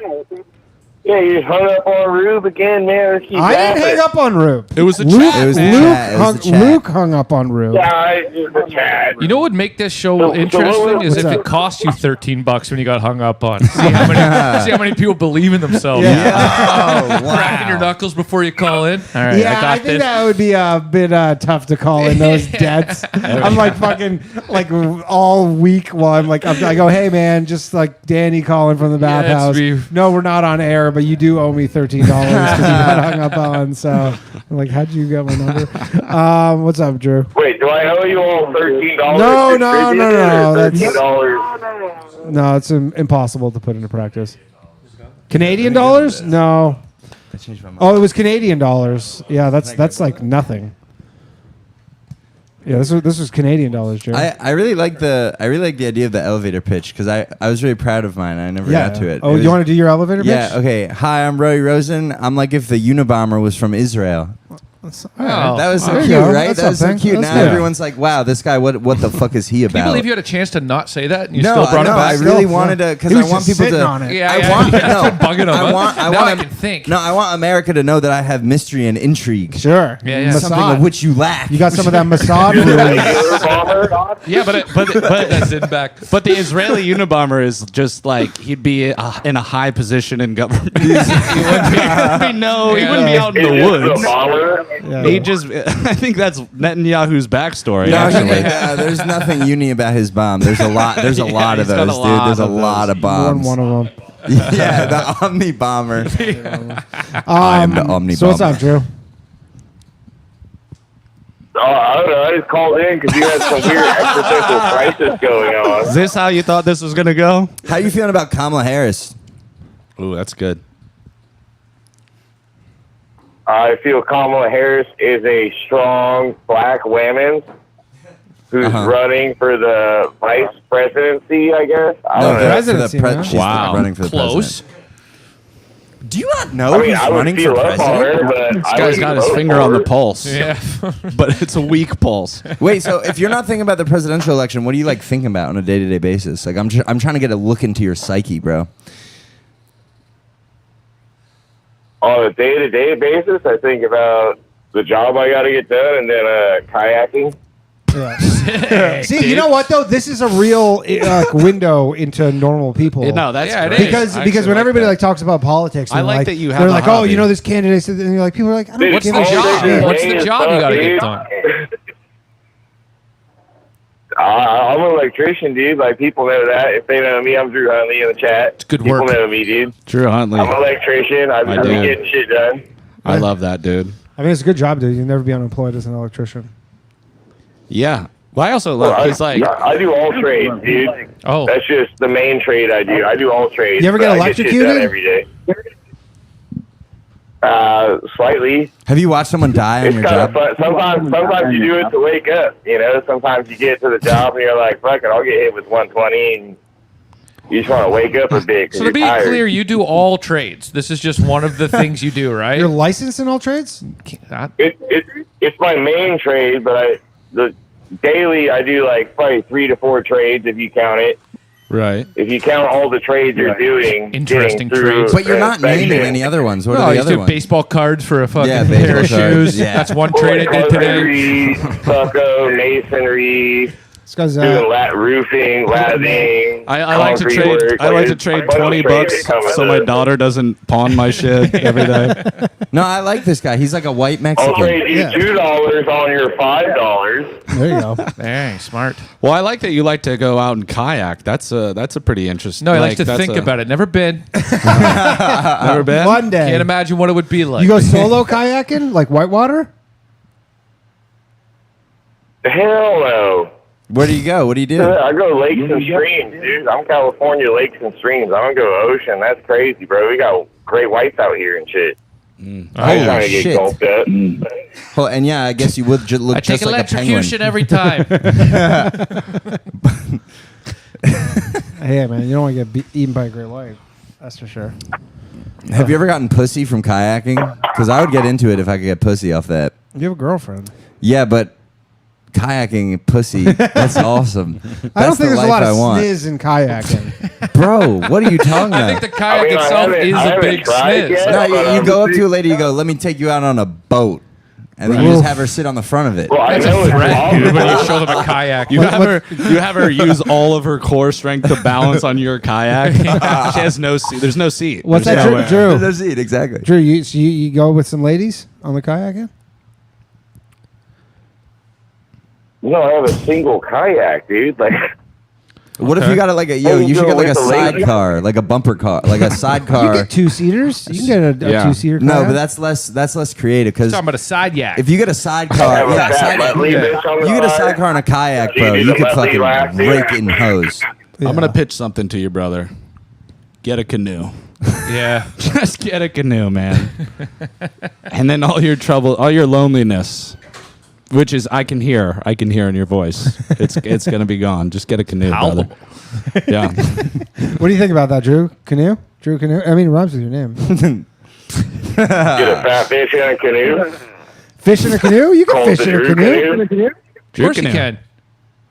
Yeah, you just hung up on Rube again, man. Let's keep I didn't rapping. hang up on Rube. It was the Luke, chat. It was the Luke, chat. It was hung, the chat. Luke hung up on Rube. Yeah, it's the chat. You know what would make this show So what interesting was- is if what's it up? cost you $13 when you got hung up on. See how many people believe in themselves. Yeah. Oh, Cracking your wow. knuckles before you call in. All right, Yeah, I got I think this. that would be a bit tough to call in those debts. I'm like fucking like all week while I go, hey man, just like Danny calling from the Yeah, it's bathhouse. me. No, we're not on air, but you do owe me $13 because you got hung up on. So I'm like, how'd you get my number? What's up, Drew? Wait, do I owe you all $13? No, that's $13. no, it's impossible to put into practice. Canadian dollars? No. I changed my mind. Oh, it was Canadian dollars. Yeah, that's like nothing. Yeah, this was Canadian dollars, Jerry. I really like the idea of the elevator pitch because I was really proud of mine. I never got to it. Oh, you want to do your elevator pitch? Yeah. Okay. Hi, I'm Roy Rosen. I'm like if the Unabomber was from Israel. Oh, That was so there you cute, go. right? That's That was so something. cute. That's Now good. everyone's like, "Wow, this guy. What the fuck is he about?" Can you believe you had a chance to not say that and you No, still brought no, it back? I really wanted to because He I was want just people sitting to. on it. Yeah, I yeah. want It's no. been bugging him, I huh? want. I Now want. I can think. No, I want America to know that I have mystery and intrigue. Sure. Yeah, yeah. Something Mossad. of which you lack. You got some of that Mossad rules. Yeah, but that's in back. But the Israeli Unabomber is just like he'd be in a high position in government. he wouldn't be out in the woods. Yeah. He just, I think that's Netanyahu's backstory. No, actually. there's nothing uni about his bomb. There's a lot. There's a lot of he's got those, a dude. lot There's a of lot those. of bombs. One of them. Yeah, the Omni Bomber. I am the Omni So what's Bomber. up, Drew? Oh, I don't know. I just called in because you had some weird existential crisis going on. Is this how you thought this was going to go? How you feeling about Kamala Harris? Ooh, that's good. I feel Kamala Harris is a strong black woman who's running for the vice presidency, I guess. I don't know. Presidency, man. she's Wow. running for the Close. president. Do you not know I mean, who's I would running for feel up on president? her, but This guy's got his finger on the pulse. Yeah. But it's a weak pulse. Wait, so if you're not thinking about the presidential election, what do you like thinking about on a day-to-day basis? Like I'm trying to get a look into your psyche, bro. On a day-to-day basis, I think about the job I got to get done and then kayaking. See, you know what though? This is a real window into normal people. No, that's Yeah, it great. is. because I because actually when like everybody that. like talks about politics, I they're like that you have They're a like, oh, hobby. you know, this candidate, and you're like, people are like, I don't What's give the a job? shit. What's the job you gotta get done? I'm an electrician, dude. Like, people know that. If they know me, I'm Drue Huntley in the chat. It's good people work. know me, dude. Drue Huntley. I'm an electrician. I've I been did. getting shit done. I love that, dude. I mean, it's a good job, dude. You'll never be unemployed as an electrician. Yeah. Well, I also love, he's like, I do all trades, dude. Oh. That's just the main trade I do. I do all trades. You ever get but I shit electrocuted? done every day. Slightly. Have you watched someone die on It's your kind of job? fun. Sometimes you do it to wake up. You know, sometimes you get to the job and you're like, fuck it, I'll get hit with 120, and you just want to wake up a bit. 'cause So to you're be tired. clear, you do all trades. This is just one of the things you do, right? You're licensed in all trades? It's my main trade, but the daily I do like probably 3 to 4 trades if you count it. Right. If you count all the trades you're doing, Interesting getting through trades. But you're not inspection. naming any other ones. What No, are the he's other doing ones? baseball cards for a fucking Yeah, baseball pair of cards, shoes. yeah. That's one trade I did today. Carpentry, stucco, masonry, This guy's doing roofing, lathing. I like to concrete trade. work. I like to There's a trade bunch of $20 trades that come so with my it. daughter doesn't pawn my shit every day. No, I like this guy. He's like a white I'll Mexican. trade you $2 on your $5. There you go. Dang, smart. Well, I like that you like to go out and kayak. That's a pretty interesting. No, I like to think about it. Never been. Never been. One day. Can't imagine what it would be like. You go solo kayaking, like whitewater? Hell no. Where do you go? What do you do? I go lakes and streams, dude. I'm California lakes and streams. I don't go ocean. That's crazy, bro. We got great whites out here and shit. I ain't Holy trying to get shit. gulped up. Oh, and yeah, I guess you would look I take just like a penguin. electrocution every time. Hey, man, you don't want to get eaten by a great white. That's for sure. Have you ever gotten pussy from kayaking? Because I would get into it if I could get pussy off that. You have a girlfriend. Yeah, but kayaking pussy, that's awesome. That's I don't think the there's a life lot I of want. sniz in kayaking. Bro, what are you talking I about? think the kayak I itself haven't- is I a haven't big tried sniz. yet. No, but, you go up to a lady, you go, let me take you out on a boat. And then you just have her sit on the front of it. Well, I know it's Dude, when you possible. show them a kayak. You have her use all of her core strength to balance on your kayak. She has no seat. There's no seat. What's There's that, nowhere. Drew? There's no seat, exactly. Drew, you go with some ladies on the kayaking? No, I have a single kayak, dude. Like, What if you got like a you should get like a With the lady. sidecar, like a bumper car, like a You sidecar. get two-seaters. You can get a Yeah. two-seater kayak. No, but that's less creative because Talking about a side yak. if you get a sidecar, have a yeah, fat Bentley bitch on the you get a side. sidecar and a kayak, bro, You you do could the fucking left, dude. rake it in hose. I'm gonna pitch something to you, brother. Get a canoe. Yeah. Just get a canoe, man. And then all your trouble, all your loneliness, which is I can hear in your voice. It's gonna be gone. Just get a canoe, brother. Yeah. What do you think about that, Drew? Canoe? Drew Canoe? I mean, it rhymes with your name. get a fat fish in a canoe. Fish in a canoe? You can Call fish it in a Drew canoe. Of course you can.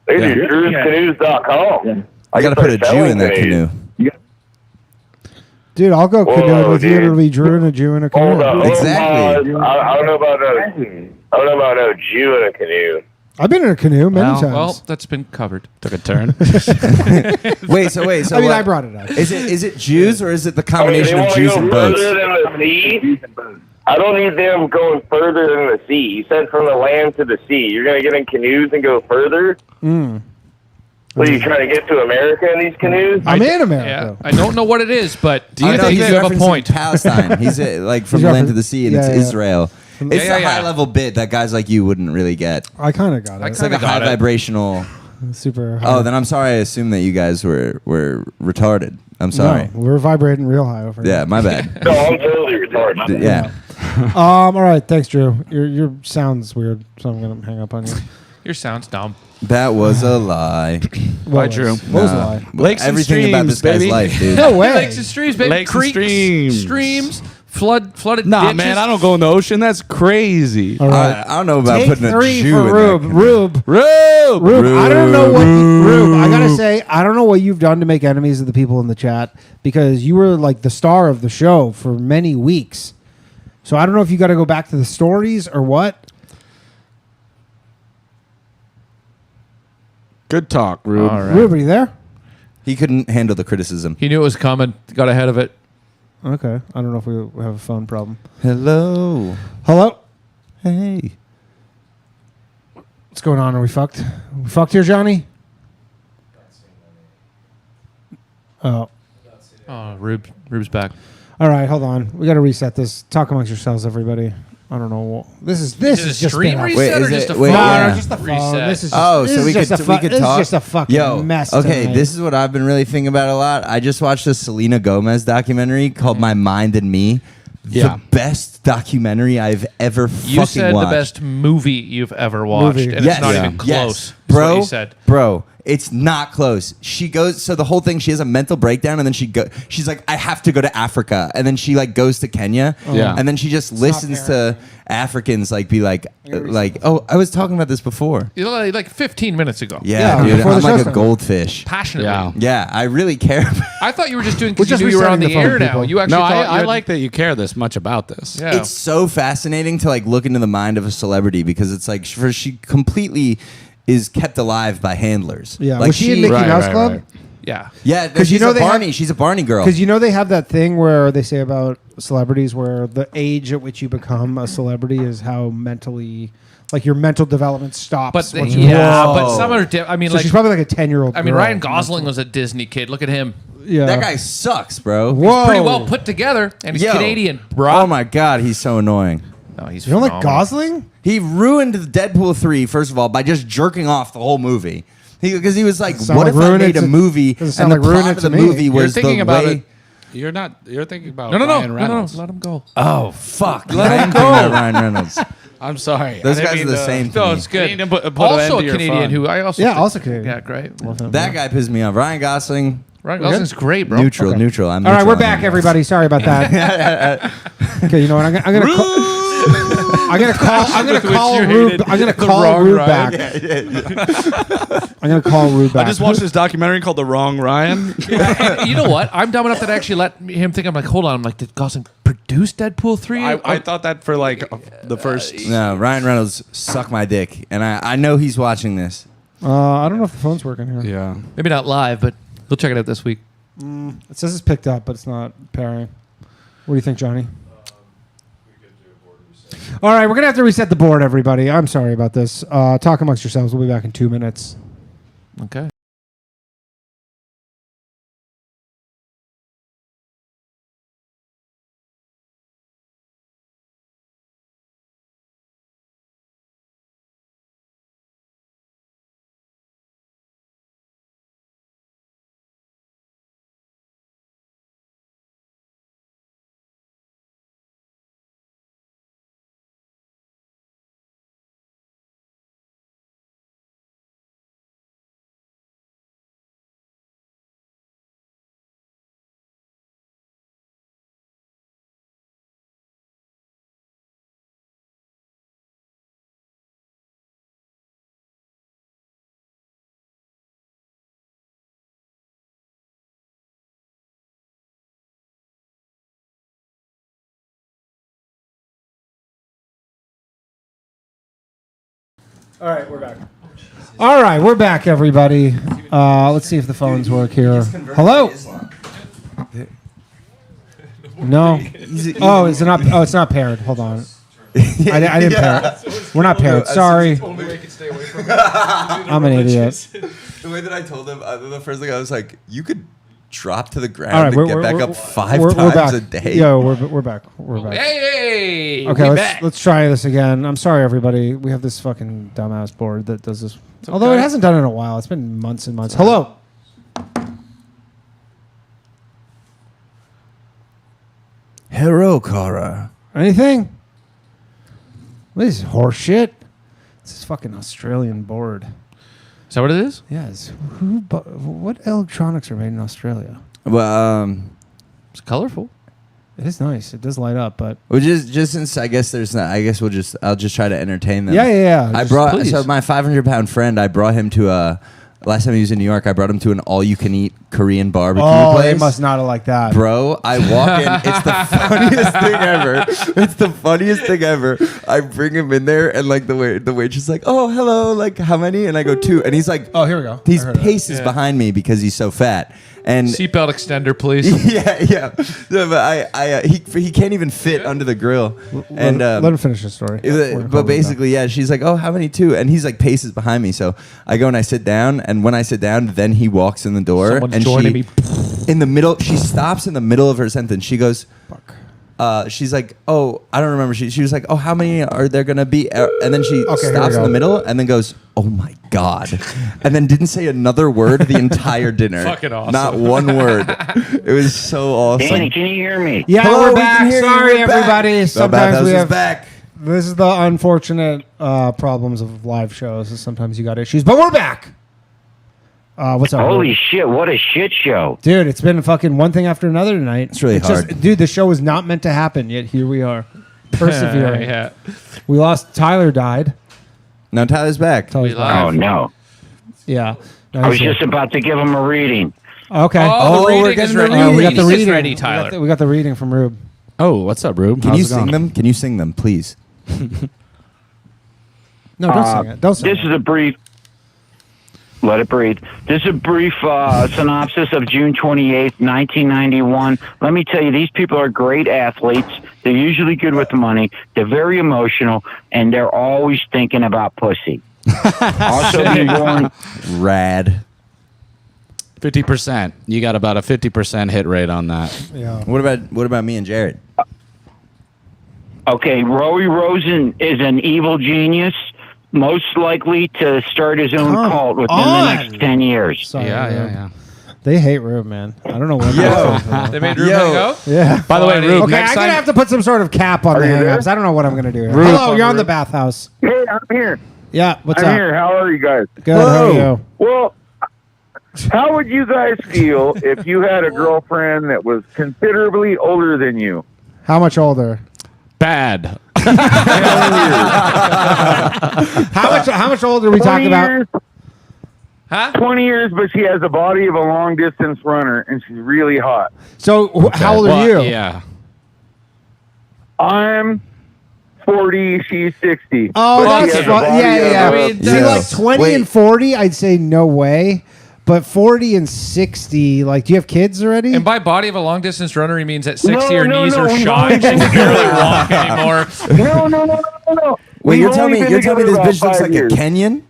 They Yeah. do drewscanoes.com. I gotta put a Jew in that canoe. Dude, I'll go Whoa, canoe with you. dude. It'll be Drew and a Jew in a canoe. Hold up. Exactly. I don't know about no Jew in a canoe. I've been in a canoe many times. Well, that's been covered. Took a turn. Wait, so I mean, what- I brought it up. Is it Jews or is it the They combination of want to Jews go and further boats? than the sea. I don't need them going further than the sea. You said from the land to the sea. You're going to get in canoes and go further? What, are you trying to get to America in these canoes? I'm in Yeah. America. I don't know what it is, but do I you know think he's you have a referencing point? Palestine. He's like from He's the land to referencing- the sea, and yeah, it's yeah. Israel. It's Yeah, a yeah. high level bit that guys like you wouldn't really get. I kind of got it. It's like a Kinda high got it. vibrational. Super high. Oh, then I'm sorry. I assumed that you guys were retarded. I'm sorry. No, we're vibrating real high over here. Yeah, my bad. No, I'm totally retarded. Yeah. All right. Thanks, Drew. Your sound's weird, so I'm gonna hang up on you. Your sound's dumb. That was a lie. What Drew. was- What was the lie? Lakes and Everything about this streams, guy's baby. life, dude. No way. Lakes and streams, baby. Lakes and Creeks, streams. flooded Nah, ditches. man, I don't go in the ocean. That's crazy. All right. I don't know about Take putting a 3 Jew for in Rube. that. Rube. Rube. I don't know what Rube. I gotta say, I don't know what you've done to make enemies of the people in the chat because you were like the star of the show for many weeks. So I don't know if you got to go back to the stories or what. Good talk, Rube. All right. Rube, are you there? He couldn't handle the criticism. He knew it was coming. Got ahead of it. Okay. I don't know if we have a phone problem. Hello. Hello. Hey. What's going on? Are we fucked? We fucked here, Johnny? Oh. Oh, Rube's back. All right, hold on. We got to reset this. Talk amongst yourselves, everybody. I don't know. This is Is it a just stream been a- reset Wait, or is just it- a wait, phone? yeah. No, just the phone. Reset. This is just, Oh, this so is we just could a fu- we could this talk. is just a fucking Yo, mess. okay, tonight. this is what I've been really thinking about a lot. I just watched a Selena Gomez documentary called "My Mind and Me." Yeah. The best documentary I've ever You fucking said watched. the best movie you've ever watched, Movie. and Yes. it's not Yeah. even Yes. close. what he said. Bro, it's not close. She goes, so the whole thing, she has a mental breakdown, and then she's like, I have to go to Africa, and then she like goes to Kenya, and then she just listens to Africans like be like, oh, I was talking about this before. You know, like 15 minutes ago. Yeah, dude, before the I'm like show a goldfish. Passionately. Yeah, I really care. I thought you were just doing because We're you just knew you were on the resetting the air phone, now. people. You actually No, thought I like that you care this much about this. Yeah. It's so fascinating to like look into the mind of a celebrity because it's like she completely is kept alive by handlers. Yeah, like was she in Mickey Mouse Club? Right. Yeah. Yeah, 'Cause she's you know a they Barney. She's a Barney girl. Because you know they have that thing where they say about celebrities where the age at which you become a celebrity is how mentally, like your mental development stops. But once you but some are. I mean, so like she's probably like a 10-year-old. I mean, Ryan Gosling was a Disney kid. Look at him. Yeah, That guy sucks, bro. Whoa. Pretty well put together, and he's Yo. Canadian, bro. Oh my god, he's so annoying. No, he's You don't like phenomenal. Gosling? He ruined Deadpool 3, first of all, by just jerking off the whole movie. Because he was like, Sound what like if I ruin it made a to- movie doesn't and sound the like ruin plot it of the to me. movie You're was thinking the about way... it. You're thinking about No, Ryan Reynolds. let him go. Oh, fuck. Let I him am go. thinking about Ryan Reynolds. I'm sorry. Those I didn't guys are mean the to- same to No, me. it's good. Need to put an Also end a to your Canadian fun. who I also Yeah, think- also Canadian. Yeah, great. That guy pissed me off. Ryan Gosling, Ryan Gosling's great, bro. neutral. I'm All right, neutral we're on back, him. everybody. Sorry about that. Okay, you know what? I'm gonna call. I'm gonna call Rube. I'm gonna call Rube back. I'm gonna call Rube back. I just watched this documentary called The Wrong Ryan. And you know what? I'm dumb enough that I actually let him think. I'm like, hold on. I'm like, did Gosling produce Deadpool 3? I thought that for like the first. No, Ryan Reynolds, suck my dick. And I know he's watching this. I don't know if the phone's working here. Yeah. Maybe not live, but we'll check it out this week. It says it's picked up, but it's not pairing. What do you think, Johnny? All right, we're gonna have to reset the board, everybody. I'm sorry about this. Talk amongst yourselves. We'll be back in 2 minutes. Okay. All right, we're back. All right, we're back, everybody. Let's see if the phones work here. Hello. No. Oh, is it not? Oh, it's not paired. Hold on. I didn't pair it. We're not paired. Sorry. I'm an idiot. The way that I told him, the first thing I was like, you could drop to the ground All right, and get back up 5 we're times back. a day. Yo, we're back. We're back. Hey, Okay, we let's back. let's try this again. I'm sorry, everybody. We have this fucking dumbass board that does this. Although it hasn't done it in a while. It's been months and months. Hello. Hello, Cara. Anything? This is horse shit. This is fucking Australian board. Is that what it is? Yes. What electronics are made in Australia? Well, It's colorful. It is nice. It does light up, but well, just since I guess there's not, I guess I'll just try to entertain them. yeah. I Just brought please. so my 500-pound friend. I brought him to last time he was in New York. I brought him to an all-you-can-eat Korean barbecue Oh, place. they must not have liked that. Bro, I walk in. It's the funniest thing ever. It's the funniest thing ever. I bring him in there, and like the waitress is like, "Oh, hello, like how many?" And I go 2, and he's like, Oh, here we go. He's I heard it. paces behind me because he's so fat. And Seatbelt extender, please. yeah. No, but he can't even fit under the grill. And let him finish his story. but basically, yeah, she's like, "Oh, how many 2?" And he's like paces behind me. So I go and I sit down, and when I sit down, then he walks in the door, Someone's and joining me. in the middle, she stops in the middle of her sentence. She goes, she's like, "Oh, I don't remember." She was like, "Oh, how many are there gonna be?" And then she here we stops in go. the middle, and then goes, "Oh my god," and then didn't say another word the entire dinner. Fucking awesome. Not one word. It was so awesome. Danny, can you hear me? Yeah, Hello, we're we back. can hear you. Sorry, We're back. everybody. The Sometimes Bathhouse we is have back. This is the unfortunate problems of live shows. Is sometimes you got issues, but we're back. What's up? Holy shit! What a shit show, dude! It's been fucking one thing after another tonight. It's really hard, dude. The show was not meant to happen, yet here we are, persevering. Yeah. We lost. Tyler died. No, Tyler's back. Tyler's back. Oh no! Yeah. No, I was he's just about to give him a reading. okay. Oh, the we're reading is getting the ready. reading. We got the It's reading. ready, Tyler. We got the reading from Rube. Oh, what's up, Rube? Can How's you it going? sing them? Can you sing them, please? No, don't sing it. Don't sing This it. is a brief. Let it breathe. This is a brief synopsis of June 28th, 1991. Let me tell you, these people are great athletes. They're usually good with the money. They're very emotional, and they're always thinking about pussy. Also being born. Rad. 50%. You got about a 50% hit rate on that. Yeah. What about me and Jared? Okay, Roey Rosen is an evil genius, most likely to start his own Come cult within on. the next 10 years. Sorry, Yeah. Rube. They hate Rube, man. I don't know what. They made Rube Yo. go? Yeah. By the way, Funny. Rube, Okay, next I'm gonna time. have to put some sort of cap on the you there? hangups. I don't know what I'm gonna do. Here. Rube. Hello, you're on the Bathhouse. Hey, I'm here. Yeah. What's I'm up? here. How are you guys? Good. How are Hello. you? Well, how would you guys feel if you had a girlfriend that was considerably older than you? How much older? Bad. How much older are we talking about? Years, Huh? 20 years, but she has the body of a long distance runner, and she's really hot. So how old are Well, you? Yeah. I'm 40, she's 60. Oh, But she that's has a fun. body Yeah, of yeah. a- I mean, See, Yeah. like 20 Wait. and 40, I'd say no way. But 40 and 60, like, do you have kids already? And by body of a long distance runner, he means at 60 No, her no, knees no, are no. shot. She can barely walk anymore. No. Wait, you're We've telling only me been this together about bitch looks 5 like years. a Kenyan?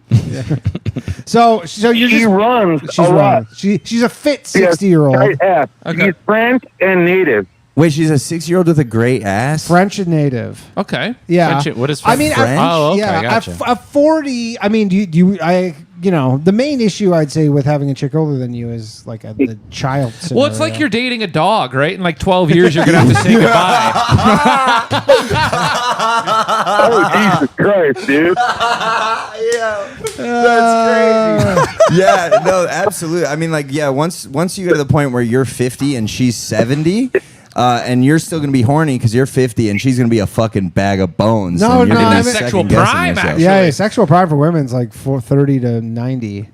so you're She just runs she's a lot. wrong. She's a fit She has 60-year-old. tight ass. Okay. She's French and native. Wait, she's a 6-year-old with a great ass? French and native. Okay. Yeah. French- what is I mean, French? Oh, okay, yeah, gotcha. a 40. I mean, the main issue I'd say with having a chick older than you is like the child. Well, it's like scenario. you're dating a dog, right? In like 12 years, you're going to have to say goodbye. Oh, Jesus Christ, dude. Yeah, no, absolutely. I mean, like, yeah, once you get to the point where you're 50 and she's 70, and you're still gonna be horny because you're 50 and she's gonna be a fucking bag of bones. No, and you're no, gonna I be mean- Sexual second-guessing prime, yourself. actually. yeah, sexual prime for women's like 30 to 90.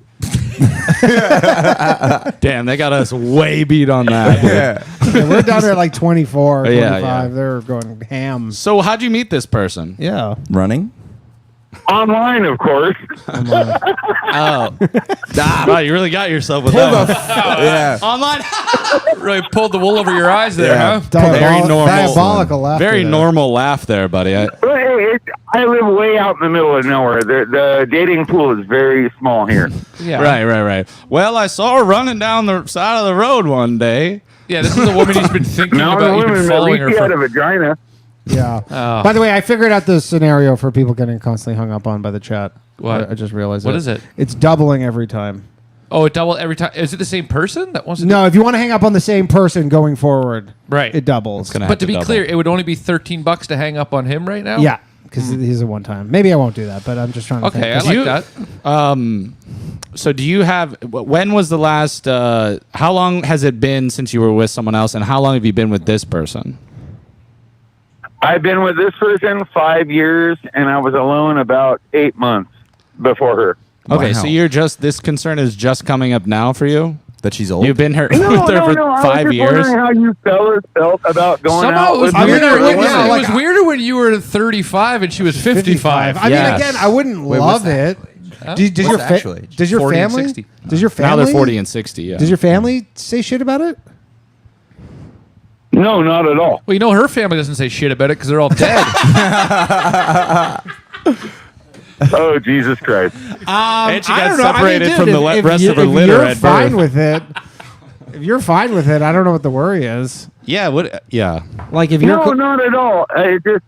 Damn, they got us way beat on that. Yeah, we're down there at like 24, 25. Yeah, yeah. They're going ham. So, how'd you meet this person? Yeah. Running? Online, of course. Oh. Wow, you really got yourself with that. Yeah. Online. Really pulled the wool over your eyes there, Yeah. huh? Very normal. Diabolical laughter. Very there. normal laugh there, buddy. But hey, I live way out in the middle of nowhere. The dating pool is very small here. Yeah. Right. Well, I saw her running down the side of the road one day. Yeah, this is a woman he's been thinking Now about. the You've been women, at following least her she had a for... vagina. Yeah. Oh. By the way, I figured out the scenario for people getting constantly hung up on by the chat. What? I just realized What is it? It's doubling every time. Oh, it doubled every time. Is it the same person that wants to No, if you want to hang up on the same person going forward, Right. it doubles. Gonna have But to be double. clear, it would only be $13 to hang up on him right now? Yeah, because he's a one-time. Maybe I won't do that, but I'm just trying to Okay, I think. like that. So do you have, when was the last, how long has it been since you were with someone else, and how long have you been with this person? I've been with this person 5 years, and I was alone about 8 months before her. Okay, Wow. so this concern is just coming up now for you? That she's old? You've been here No, with her for I was 5 just years? wondering how you fellas felt about going Somehow out it was with weirder. I mean, it was, yeah, it like- was weirder when you were 35 and she was 55. I Yes. mean, again, I wouldn't Wait, love what's that? it. Does your What's the actual age? does your 40 and family 60. does your family Now they're 40 and 60, yeah. does your family say shit about it? No, not at all. Well, you know, her family doesn't say shit about it because they're all dead. Oh, Jesus Christ. And she I got don't know. I mean, separated dude, from the if rest you- of her if litter you're at fine birth. with it, if you're fine with it, I don't know what the worry is. Yeah, yeah. Like if you're No, not at all. It just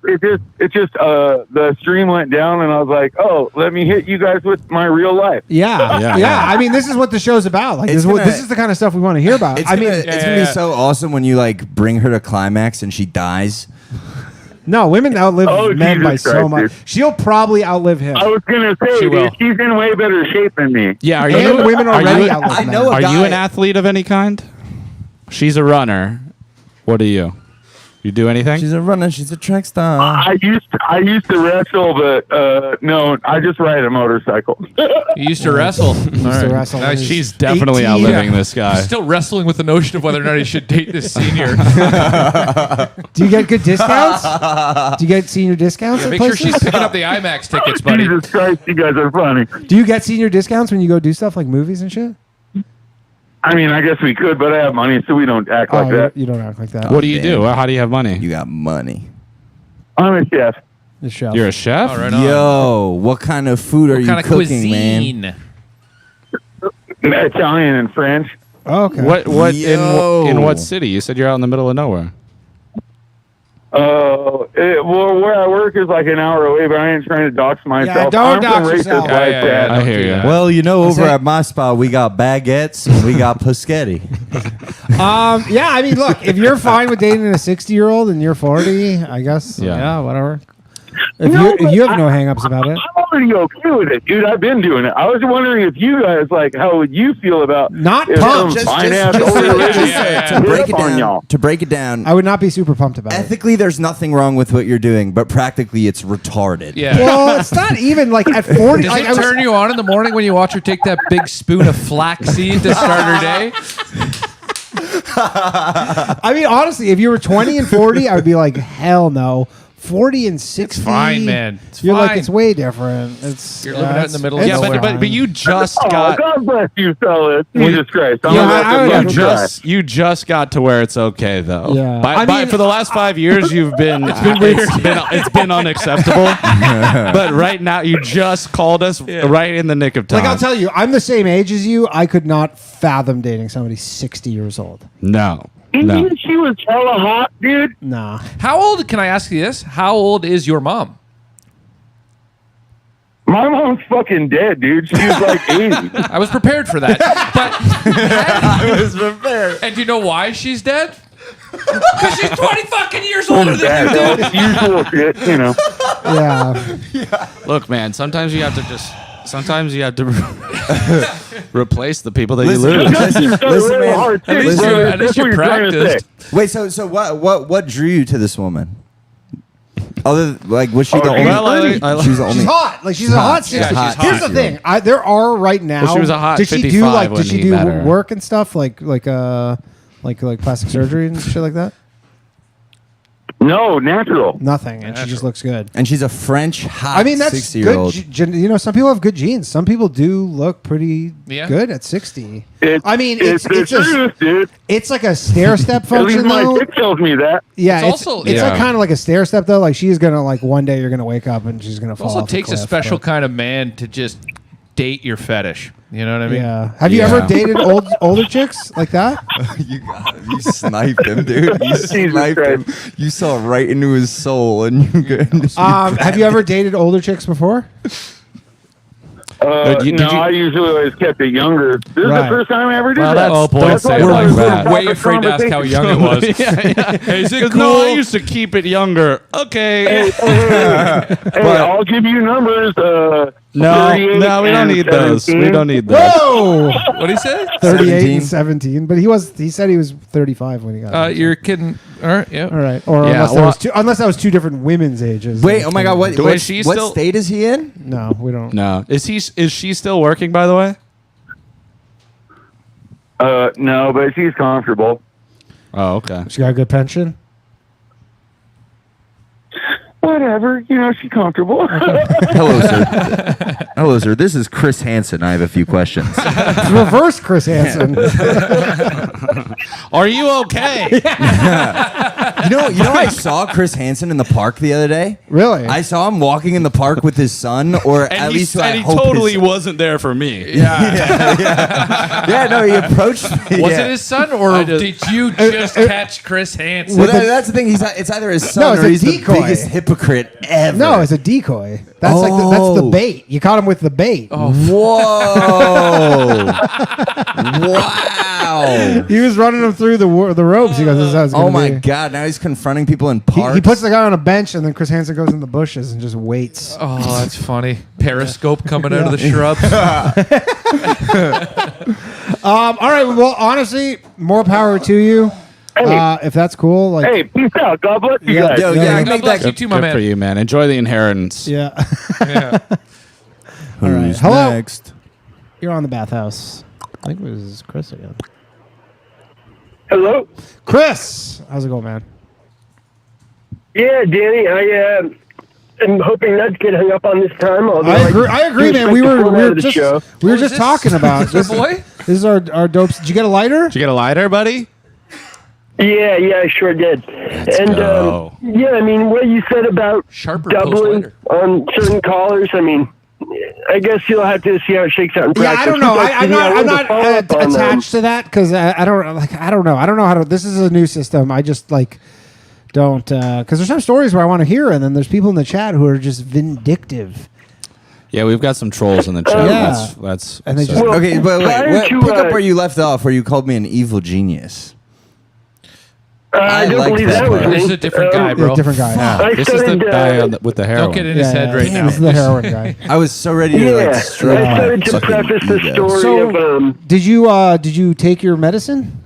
the stream went down, and I was like, oh, let me hit you guys with my real life. yeah. I mean, this is what the show's about. Like It's this gonna- is the kind of stuff we want to hear about. It's I gonna, mean, it's gonna be so awesome when you like bring her to climax and she dies. No, women outlive men Jesus by so Christ, much. dude. She'll probably outlive him. I was gonna say, dude, she's in way better shape than me. Yeah, are And you? women are already you, outlive I men. know a Are guy. you an athlete of any kind? She's a runner. What are you? You do anything? She's a runner. She's a track star. I used to wrestle, but no, I just ride a motorcycle. You used to wrestle. to wrestle. Nice. She's definitely 18. outliving this guy. He's still wrestling with the notion of whether or not he should date this senior. Do you get good discounts? Do you get senior discounts? at Make sure places? she's picking up the IMAX tickets, buddy. Jesus Christ, you guys are funny. Do you get senior discounts when you go do stuff like movies and shit? I mean, I guess we could, but I have money, so we don't act like that. You don't act like that. What do you damn. do? How do you have money? You got money. I'm a chef. The chef. You're a chef? All right on. Yo, what kind of food are What you kind of cooking, man? cuisine? Italian and French. Oh, okay. What Yo. in what city? You said you're out in the middle of nowhere. Well, where I work is like an hour away, but I ain't trying to dox myself. don't I'm dox from racist yourself. like Yeah, that. I don't hear do you. that. Well, you know, over it- at my spot, we got baguettes and we got paschetti. Yeah, I mean, look, if you're fine with dating a 60-year-old and you're 40, I guess, Yeah. yeah, whatever. If No, you have no hang-ups about it. I'm already okay with it, dude. I've been doing it. I was wondering if you guys, like, how would you feel about Not if pumped. some Just- fine-ass just- older lady yeah. To break it hit up on down, y'all? I would not be super pumped about it. ethically, there's nothing wrong with what you're doing, but practically, it's retarded. Yeah. Well, it's not even like at 40. Does like, it turn you on in the morning when you watch her take that big spoon of flaxseed to start her day? I mean, honestly, if you were 20 and 40, I would be like, hell no. 40 and 60. fine, man. It's You're like, fine. it's way different. It's You're living out in the middle of it's nowhere. but you just Oh, got God bless you, fellas. Jesus Christ. I'm Yeah, about I to would fucking you just got to where it's okay though. Yeah. By, I mean- for the last 5 years, you've been it's been unacceptable. But right now, you just called us right in the nick of time. Like, I'll tell you, I'm the same age as you. I could not fathom dating somebody 60 years old. No. Even she was hella hot, dude. Nah. How old, can I ask you this? How old is your mom? My mom's fucking dead, dude. She was like 80. I was prepared for that. But I was prepared. and do you know why she's dead? Because she's 20 fucking years older than you, dude. That's usual shit, you know. Yeah. Look, man. Sometimes you have to replace the people that you Listen, lose. listen, man. Hard shit, At least brother. you- at least That's what you you're trying to say. practiced. Wait, so what drew you to this woman? Other like, was she Oh, the only? well, I- she was the only. She's hot. Like, she's a hot 60. Yeah, she's hot. Here's the thing. There are right now. Well, she was a hot Did she do 55 like? when Did she he do met her. work and stuff like plastic surgery and shit like that? No, natural. Nothing, and she just looks good. And she's a French hot. I mean, that's 60-year-old. good. You know, some people have good genes. Some people do look pretty Yeah. good at 60. It's, I mean, it's the it's just truth, dude. it's like a stair step At least function my though. dick tells me that. Yeah, It's it's also- it's like Yeah. kind of like a stair step though. Like she's gonna like one day you're gonna wake up and she's gonna It fall. also off takes a cliff, special but- kind of man to just date your fetish. You know what I mean? Yeah. Have you Yeah. ever dated older chicks like that? You got him. You sniped him, dude. You Jesus sniped him. Christ. You saw right into his soul, and you could. Have you ever dated older chicks before? Did No, you- I usually always kept it younger. This is Right. the first time I ever did Well, that. that's- Oh, boy, That's don't say why it I like thought that. was Way afraid to ask how young it was. Hey, is it cool? No, I used to keep it younger. Okay. Hey, I'll give you numbers. No, 38 we don't and need those. 17. We don't need those. Whoa! What did he say? 38 and 17, but he said he was 35 when he got it. You're kidding. All right. Yeah. All right. Or Yeah, unless that was two different women's ages. Wait, oh my God! What? Wait, What, she's what still- state is he in? No, we don't. No. Is she still working, by the way? No, but she's comfortable. Oh, okay. She got a good pension. Whatever, you know, she's comfortable. Hello, sir. Hello, sir. This is Chris Hansen. I have a few questions. It's reverse Chris Hansen. Are you okay? You know, I saw Chris Hansen in the park the other day. Really? I saw him walking in the park with his son, or at And least he, I and he hope totally his- wasn't there for me. Yeah, no, he approached me. Was yeah. it his son, or did you just catch Chris Hansen? Well, that's the thing. It's either his son No, it's or a he's decoy. the biggest hypocrite ever. No, it's a decoy. That's like that's the bait. You caught him with the bait. Whoa! Wow! Wow. He was running him through the ropes. He goes, "This is how it's gonna Oh my be." God! Now he's confronting people in He, parks. he puts the guy on a bench, and then Chris Hansen goes in the bushes and just waits. Oh, that's funny. Periscope coming out of the shrubs. All right. Well, honestly, more power to you. If that's cool. Like, Hey, peace out. God bless you Yeah, guys. Yo, Yeah, yeah, God make bless that. you too, my Good man. for you, man. Enjoy the inheritance. yeah. Yeah. All right. Who's Hello. next? You're on the Bathhouse. I think it was Chris again. Hello? Chris, how's it going, man? Yeah, Danny, I am hoping not to get hung up on this time. Although I agree, man. We were just Oh, is this talking about Mr. Boy? This is our dopes. Did you get a lighter? Did you get a lighter, buddy? Yeah, I sure did. go. Yeah, I mean, what you said about Sharper doubling post-lighter. on certain callers, I mean, I guess you'll have to see how it shakes out in Yeah, practice. I don't know. But, I'm yeah, I not wanted to follow up on, attached to that because I don't know. I don't know how to. This is a new system. I just don't because there's some stories where I want to hear, and then there's people in the chat who are just vindictive. Yeah, we've got some trolls in the chat. Yeah. That's And they so- just- Well, Okay, but prior wait. to, Pick up where you left off, where you called me an evil genius. I don't like believe that that was part. me. This is a different guy, Yeah, bro. different guy. I This is the started, guy with the heroin. Don't get in his head right now. This is the heroin guy. I was so ready to Yeah, stroke I my started to fucking preface the ego. story So- of Did you take your medicine?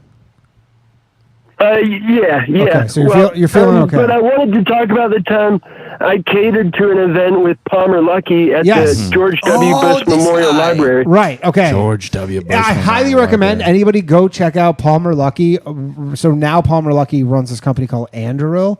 yeah. Okay, so you're feeling okay. But I wanted to talk about the time I catered to an event with Palmer Luckey at Yes. the George W. Oh, Bush this Memorial guy. Library. Right. Okay. George W. Bush. Yeah, I highly recommend anybody go check out Palmer Luckey. So now Palmer Luckey runs this company called Anduril,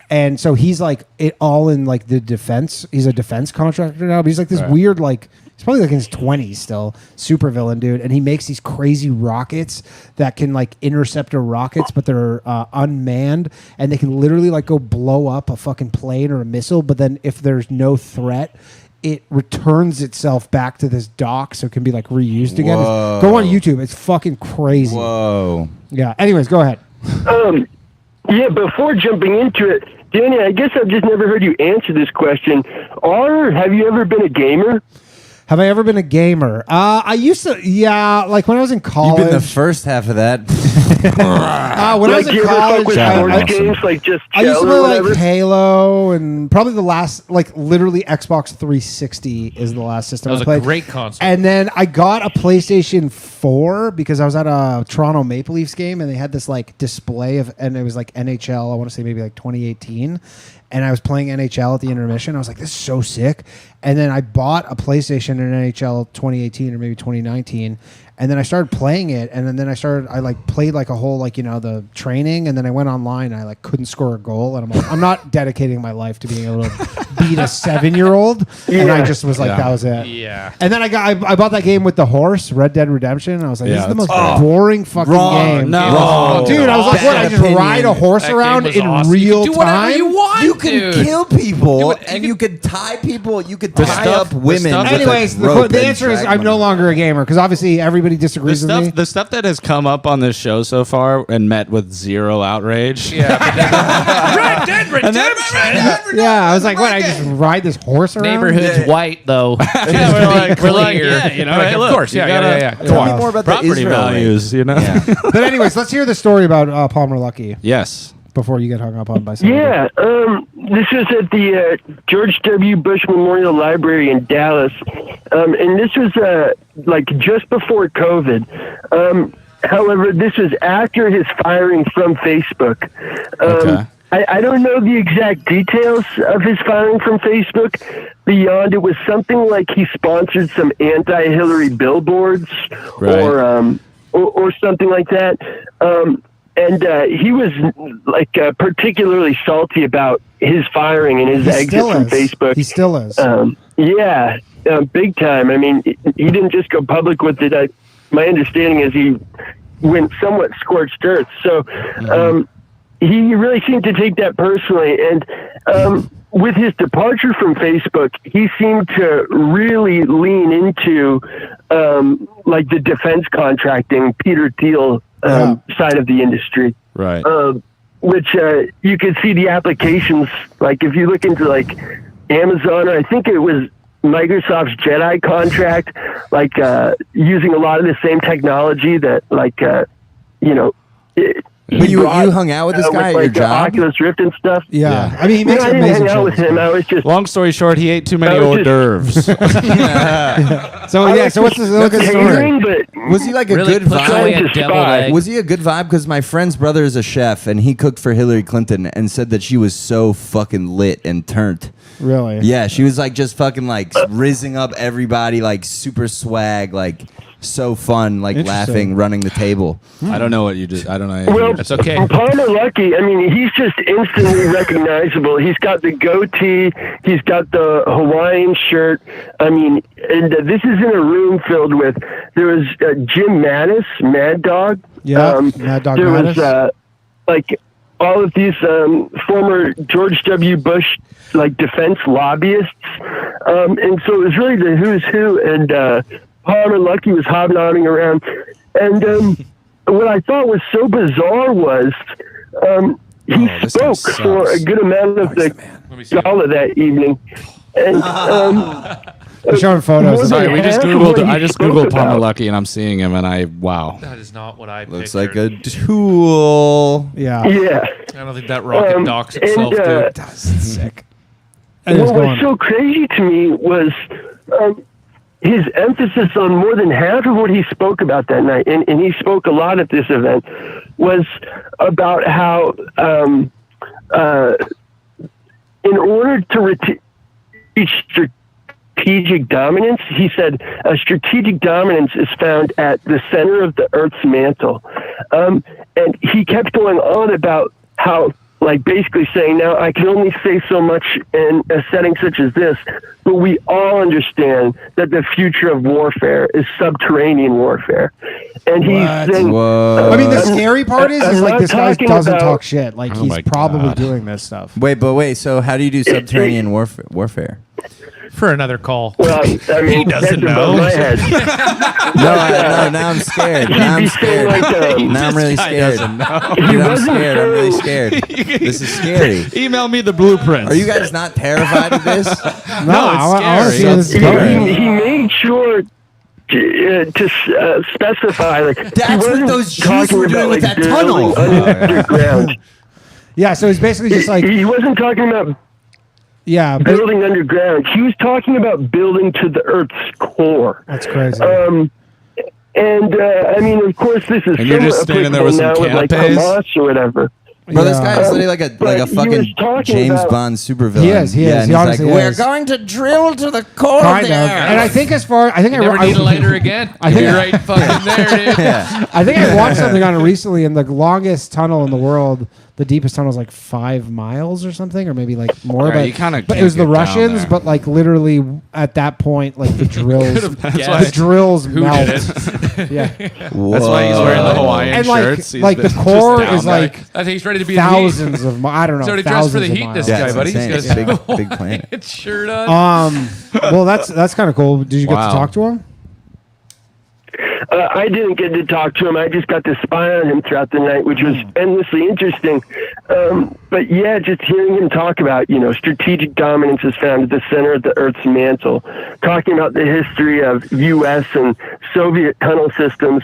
and so he's it all in the defense. He's a defense contractor now, but he's this weird he's probably in his 20s still, super villain dude, and he makes these crazy rockets that can interceptor rockets, but they're unmanned, and they can literally go blow up a fucking plane or a missile. But then if there's no threat, it returns itself back to this dock so it can be reused again. Whoa. Go on YouTube. It's fucking crazy. Whoa. Yeah. Anyways, go ahead. Yeah, before jumping into it, Danny, I guess I've just never heard you answer this question. Have you ever been a gamer? Have I ever been a gamer? I used to, yeah, when I was in You've college. been the first half of that. When I was in you ever fuck college, with Yeah, sports awesome. games like just I used to Shell or play whatever? Halo, and probably the last, literally Xbox 360 is the last system That was I a played. great console. And then I got a PlayStation 4 because I was at a Toronto Maple Leafs game, and they had this display and it was NHL. I want to say maybe 2018. And I was playing NHL at the intermission. I was like, this is so sick. And then I bought a PlayStation in NHL 2018 or maybe 2019. And then I started playing it. And then I played a whole, the training. And then I went online and I couldn't score a goal. And I'm like, I'm not dedicating my life to being able to beat a 7-year-old. And I just was like, Yeah. that was it. Yeah. And then I bought that game with the horse, Red Dead Redemption. And I was like, this Yeah, is the most that's boring fucking game. No. Dude, I was like, what? I Bad just opinion. ride a horse That game around was in awesome. real You can do whatever time? you want, You can dude. kill people, You would- and you could tie people. You could The tie stuff- up the women. stuff- with a Anyways, rope the and answer is drag I'm them no out. longer a gamer because obviously everybody disagrees with me. The stuff that has come up on this show so far and met with zero outrage. Yeah. Red Dead Redemption. Yeah, I was like, what? I just ride this horse around? Neighborhood's white though. we're like, yeah, you know, Like, hey, of look, course, you yeah, gotta- yeah, yeah. Tell me more about the Property Israel values, you know. Yeah. But anyways, let's hear the story about Palmer Luckey Yes. before you get hung up on by somebody. Yeah, this was at the George W. Bush Memorial Library in Dallas, and this was just before COVID. However, this was after his firing from Facebook. Okay. I don't know the exact details of his firing from Facebook. Beyond it was something like he sponsored some anti-Hillary billboards, Right. or something like that. And he was particularly salty about his firing and his He exit still from is. Facebook. He still is. Yeah, big time. I mean, he didn't just go public with it. My understanding is he went somewhat scorched earth. So he really seemed to take that personally. And with his departure from Facebook, he seemed to really lean into the defense contracting, Peter Thiel side of the industry. Right. Which you could see the applications, if you look into Amazon, or I think it was Microsoft's Jedi contract, using a lot of the same technology that But you hung out with this guy at your job? Oculus Rift and stuff. Yeah. I mean, he makes I didn't amazing hang out with shows. him. I was just Long story short, he ate too many hors d'oeuvres. So what's the story? catering, but Was he like a Really good put vibe? away a Trying to deviled spy. egg. Was he a good vibe? Because my friend's brother is a chef, and he cooked for Hillary Clinton and said that she was so fucking lit and turned. Really? Yeah, she was like just fucking like rizzing up everybody, like super swag, like so fun, like Interesting. laughing, running the table. I don't know what you did. I don't know. Well, That's okay. Palmer Luckey, I mean, he's just instantly recognizable. He's got the goatee. He's got the Hawaiian shirt. I mean, and this is in a room filled with, there was Jim Mattis, Mad Dog. Yeah, Mad Dog There Mattis. was, like, all of these former George W. Bush, like, defense lobbyists. And so it was really the who's who, and Palmer Luckey was hobnobbing around. And what I thought was so bizarre was he this spoke guy for a sucks. good amount of the Let me see. gala that evening. And They're showing photos. Of Sorry, him. we just half of what googled. he I just spoke googled Palmer about. Luckey, and I'm seeing him, and wow. That is not what I Looks pictured. like a tool. Yeah. yeah. I don't think that rocket docks itself, and, dude. That's sick. And it's What was going. so crazy to me was his emphasis on more than half of what he spoke about that night, and he spoke a lot at this event, was about how in order to reach strategic dominance, he said, strategic dominance is found at the center of the Earth's mantle. And he kept going on about how, like, basically saying, now I can only say so much in a setting such as this, but we all understand that the future of warfare is subterranean warfare. And he's What? saying, Whoa. I mean, the scary part is I'm like not this guy talking doesn't about- talk shit. Like Oh he's my probably God. doing this stuff. Wait. So how do you do subterranean warfare? For another call. well, I mean, that's above my head. No, now I'm scared. Now I'm He'd be saying scared. like, Now I'm really scared. Dude, I'm scared. I'm really scared. This is scary. Email me the blueprints. Are you guys not terrified of this? No, I want to see where this is he going. made sure to specify, like, he That's what wasn't those Jews talking were doing about, with like, that tunnel. building underground. Yeah, so he's basically just like, He wasn't talking about yeah, but building underground. He was talking about building to the Earth's core. that's crazy. And I mean, of course, this is And you're just somewhat standing there with applicable some now with, like, canapes? Hamas or whatever. Bro, this Yeah. guy is literally like a But he was fucking talking James about- Bond supervillain. He is, he is. Yeah, and He he's like, honestly we're is. going to drill to the core kind of of. the earth. And I think I think Never need a lighter again. I You'll think- be right fucking there, dude. Yeah. I think I watched something on it recently, and the longest tunnel in the world, the deepest tunnel is like 5 miles or something, or maybe like more. Yeah, but you kinda but can't it was the get down Russians, there. but like literally at that point, like the drills, guessed the drills Who melt. did it? Yeah, That's why he's wearing the Hawaiian and like shirts. He's like the just core down is there. like I think he's ready to be in the heat. thousands of. I don't know. He's already dressed for the thousands of heat, miles. this Yeah, guy, it's buddy. insane. He's It's got his big planet. It's shirt on. Well, that's kind of cool. Did you get Wow. to talk to him? I didn't get to talk to him. I just got to spy on him throughout the night, which was endlessly interesting. But yeah, just hearing him talk about, strategic dominance is found at the center of the Earth's mantle, talking about the history of U.S. and Soviet tunnel systems,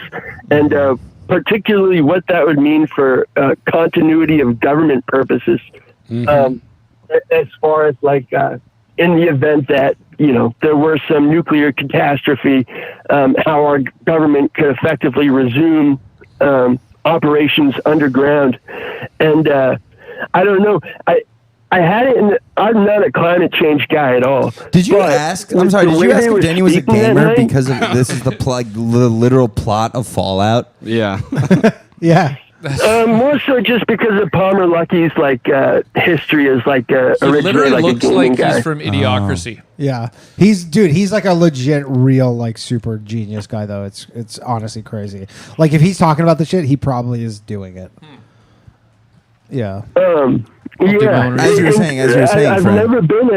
and particularly what that would mean for continuity of government purposes. As far as like in the event that there were some nuclear catastrophe, how our government could effectively resume operations underground. And I don't know. I had it in. I'm not a climate change guy at all. Did you but ask? I'm with sorry. the Did way you ask they if were Danny was a speaking that gamer night, because of this is the literal plot of Fallout? Yeah. Yeah. more so just because of Palmer Luckey's like history is like He originally literally like a looks gaming like guy. he's from Idiocracy. Yeah, he's like a legit, real, like super genius guy. Though it's honestly crazy. Like if he's talking about the shit, he probably is doing it. Yeah, Yeah, As you were saying, I've Fred. never been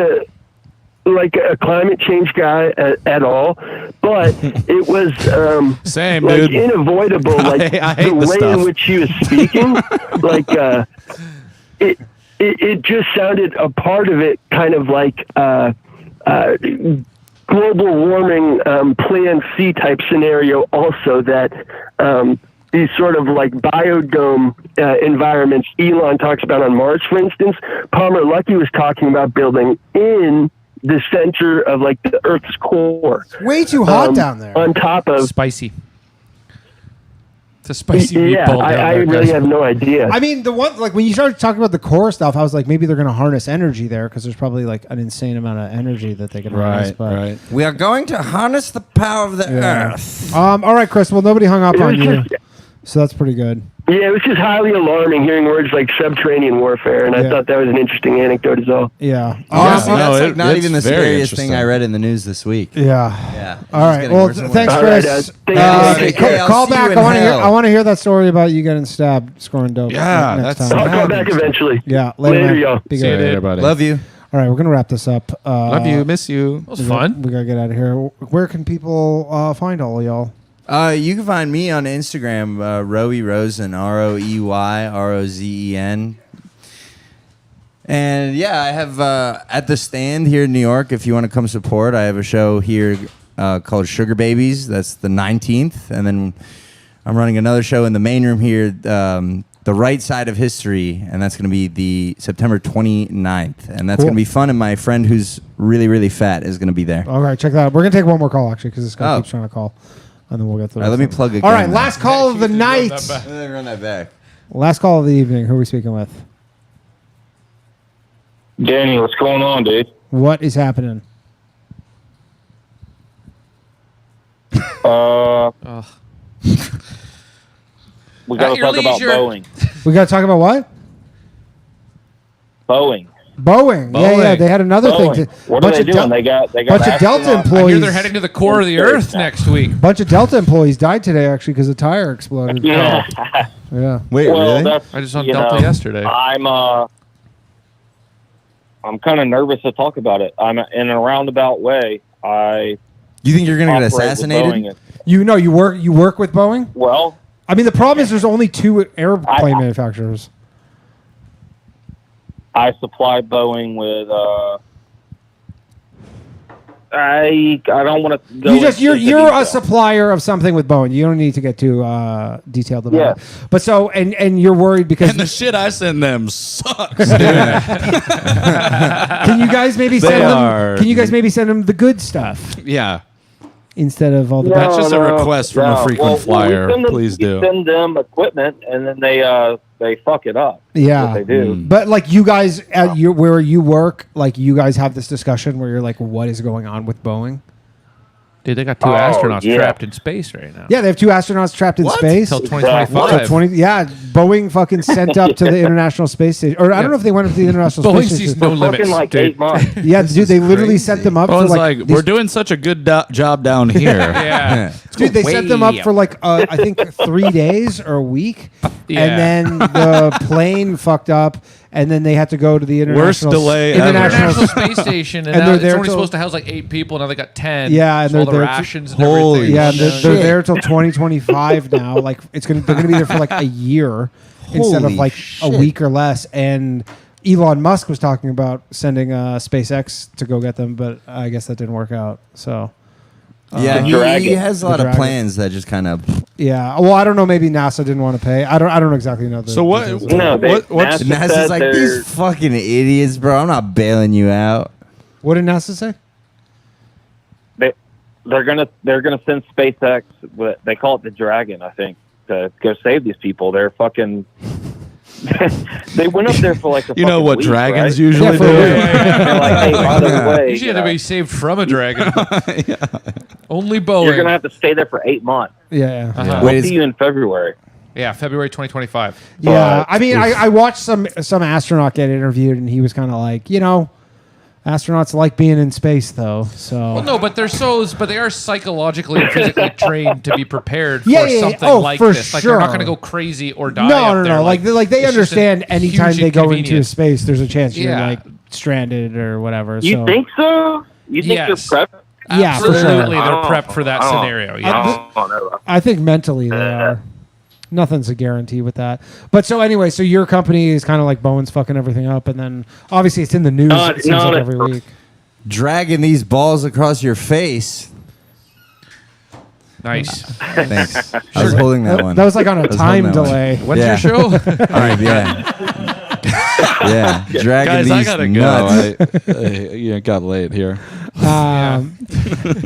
a climate change guy at all, but it was Same, like dude. unavoidable. Like I hate the the way stuff. in which he was speaking, like it just sounded a part of it, kind of like global warming Plan C type scenario. Also, that these sort of like biodome environments Elon talks about on Mars, for instance, Palmer Luckey was talking about building in the center of like the Earth's core. It's way too hot down there. On top of spicy. It's a spicy yeah, meatball. I really have no idea. I mean, the one like when you started talking about the core stuff, I was like, maybe they're going to harness energy there because there's probably like an insane amount of energy that they can harness. But We are going to harness the power of the earth. all right, Chris. Well, nobody hung up on you, so that's pretty good. Yeah, it was just highly alarming hearing words like subterranean warfare, and I thought that was an interesting anecdote as well. Yeah. That's like not even the scariest thing I read in the news this week. Yeah. All right. Well, thanks, Chris. Call back. I want to hear that story about you getting stabbed, scoring dope. Yeah, next that's. time. I'll call back eventually. Yeah. Later, y'all. Be See you good. later, buddy. Love you. All right, we're gonna wrap this up. Love you. Miss you. It was fun. We gotta get out of here. Where can people find all of y'all? You can find me on Instagram, Roey Rosen, RoeyRozen. And yeah, I have at the Stand here in New York. If you want to come support, I have a show here called Sugar Babies. That's the 19th, and then I'm running another show in the main room here, The Right Side of History, and that's going to be the September 29th, and that's going to be fun. And my friend who's really, really fat is going to be there. All right, check that out. We're gonna take one more call actually because this guy keeps trying to call. And then we'll get to All right, let me plug again. All right, last call of the night. Let me run that back. Last call of the evening. Who are we speaking with? Danny, what's going on, dude? What is happening? We got to talk about Boeing. We got to talk about what? Boeing. Yeah. They had another thing. What are they doing? They got bunch of Delta I employees. hear they're heading to the core of the Earth next week. Bunch of Delta employees died today actually because a tire exploded. Yeah. Yeah. Wait, well, really? I just saw Delta yesterday. I'm kind of nervous to talk about it. I'm in a roundabout way. You think you're going to get assassinated? You work with Boeing? Well, I mean, the problem is there's only two airplane manufacturers. I supply Boeing with. I don't want to go. You're a supplier of something with Boeing. You don't need to get too detailed about it. But so and you're worried because And the shit I send them sucks, dude. Can you guys maybe send them? Can you guys maybe send them the good stuff Yeah. instead of all the? That's just a request from a frequent flyer. Please do. Send them equipment, and then they fuck it up. Yeah, That's what they do. But like you guys at where you work, like you guys have this discussion where you're like, what is going on with Boeing? Dude, they got two astronauts trapped in space right now. Yeah, they have two astronauts trapped in space Until 2025. Boeing fucking sent up to the International Space Station. Or I don't know if they went up to the International Boeing Space Station. sees no limits. Like 8 months. Yeah, dude, they literally sent them up Bowen's for like, we're doing such a good job down here. Yeah. Dude, they sent them up for like I think 3 days or a week, and then the plane fucked up, and then they had to go to the Worst delay ever. International Space Station, and And now they're it's there only till- supposed to house like 8 people. Now they got 10. Yeah, and So all they're the there rations and Holy everything. Yeah, shit. they're there till 2025 now. Like they're gonna be there for like a year instead of Holy like shit. a week or less. And Elon Musk was talking about sending SpaceX to go get them, but I guess that didn't work out. So Yeah, he has a lot of Dragon. plans that just kind of. yeah, well, I don't know. Maybe NASA didn't want to pay. I don't exactly know. So what? details of No, it. What's NASA's like, these fucking idiots, bro. I'm not bailing you out. What did NASA say? They're gonna send SpaceX. They call it the Dragon, I think, to go save these people. They're fucking. They went up there for like a You know fucking what week, dragons right? usually do? They're like, hey, by the way, Usually they have to be saved from a dragon. Only you're Boeing. gonna have to stay there for 8 months. Yeah. Uh-huh. We'll see you in February. Yeah, February 2025. Yeah, I mean, I watched some astronaut get interviewed, and he was kind of like, astronauts like being in space, though. So Well, no, but they are psychologically and physically trained to be prepared for Yeah, something oh, like for this. Like they're not sure. going to go crazy or die. no, up no, there. no. Like they it's just a understand anytime huge they go into inconvenience. space, there's a chance you're Yeah. like stranded or whatever. You so. think so? You think Yes. you're prepped? Yeah, for sure. Absolutely, they're I don't- prepped for that I don't- scenario. Yeah. I don't know. I think mentally they are. Nothing's a guarantee with that. But so anyway, so your company is kind of like Bowen's fucking everything up, and then obviously it's in the news. It seems like every week. Dragging these balls across your face. Nice. Thanks. I was holding that one. That was like on a time holding that one. delay. When's Yeah. your show? All right, yeah. Yeah, dragging Guys, I these gotta nuts. go. It got late here.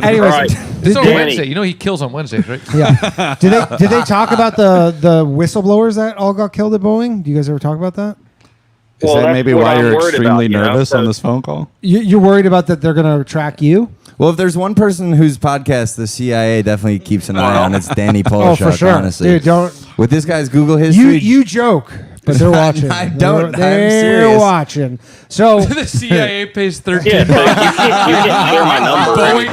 Anyways, Right. It's on Danny. Wednesday. You know he kills on Wednesdays, right? yeah. Did they talk about the whistleblowers that all got killed at Boeing? Do you guys ever talk about that? Is Well, that that's maybe what why I'm you're worried extremely about, you know, nervous on so- this phone call? You're worried about that they're going to track you? Well, if there's one person whose podcast the CIA definitely keeps an eye on, it's Danny Oh, Polishuk, for sure. honestly. Dude, don't. With this guy's Google history, You joke, but they're watching. I don't. They're I'm serious. watching. So The CIA pays 13. Yeah, but you can't share my number. Boeing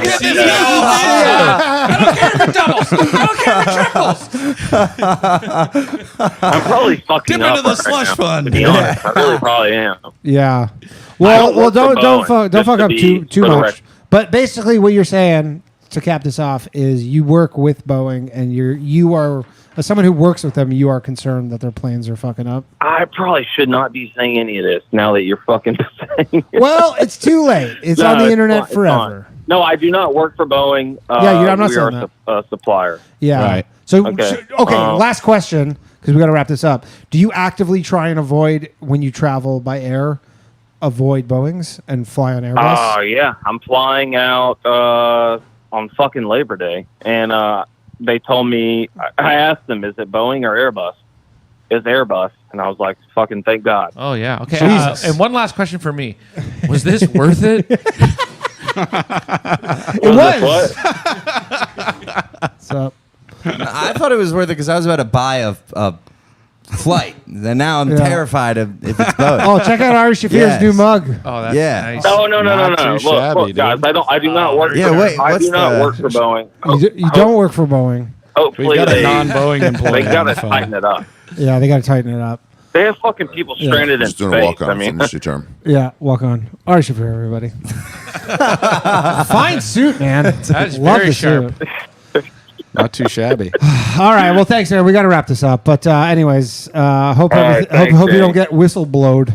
I'm probably fucking Dip up into the right slush now, fund. To be honest, I really probably am. yeah. I Well, don't well, work for don't Boeing, don't fuck just up to be too for the much. record. But basically, what you're saying to cap this off is you work with Boeing, and you are as someone who works with them, you are concerned that their planes are fucking up. I probably should not be saying any of this now that you're fucking saying it. Well, it's too late. It's No, on the it's internet fine, it's forever. fine. No, I do not work for Boeing. Yeah, I'm not we saying are that. a supplier. Yeah. Right. So Okay. Last question, because we got to wrap this up. Do you actively try and avoid when you travel by air, avoid Boeings and fly on Airbus? Oh, yeah. I'm flying out on fucking Labor Day. And they told me, I asked them, is it Boeing or Airbus? It's Airbus. And I was like, fucking thank God. Oh, yeah. Okay. Jesus. And one last question for me. Was this worth it? It was. What? So, I thought it was worth it because I was about to buy a flight. And now I'm terrified of if it's Boeing. oh, check out Ari Shafir's Yes. new mug. Oh, that's Yeah. nice. No. Not too shabby, Look, guys, dude. I do not work Yeah, for wait, I what's do not the- work for Boeing. You don't work for Boeing. We've Hopefully got a they non-Boeing employee they on gotta the phone. tighten it up. Yeah, they got to tighten it up. They have fucking people stranded in Just doing a space. walk on I mean, industry term. Yeah, walk on. Ari Shafir, everybody. Fine suit, man. That's Love very the sharp. suit. Not too shabby. All right, well, thanks, Aaron. We got to wrap this up. But anyways, hope All right, thanks, hope you Jay. don't get whistle blowed.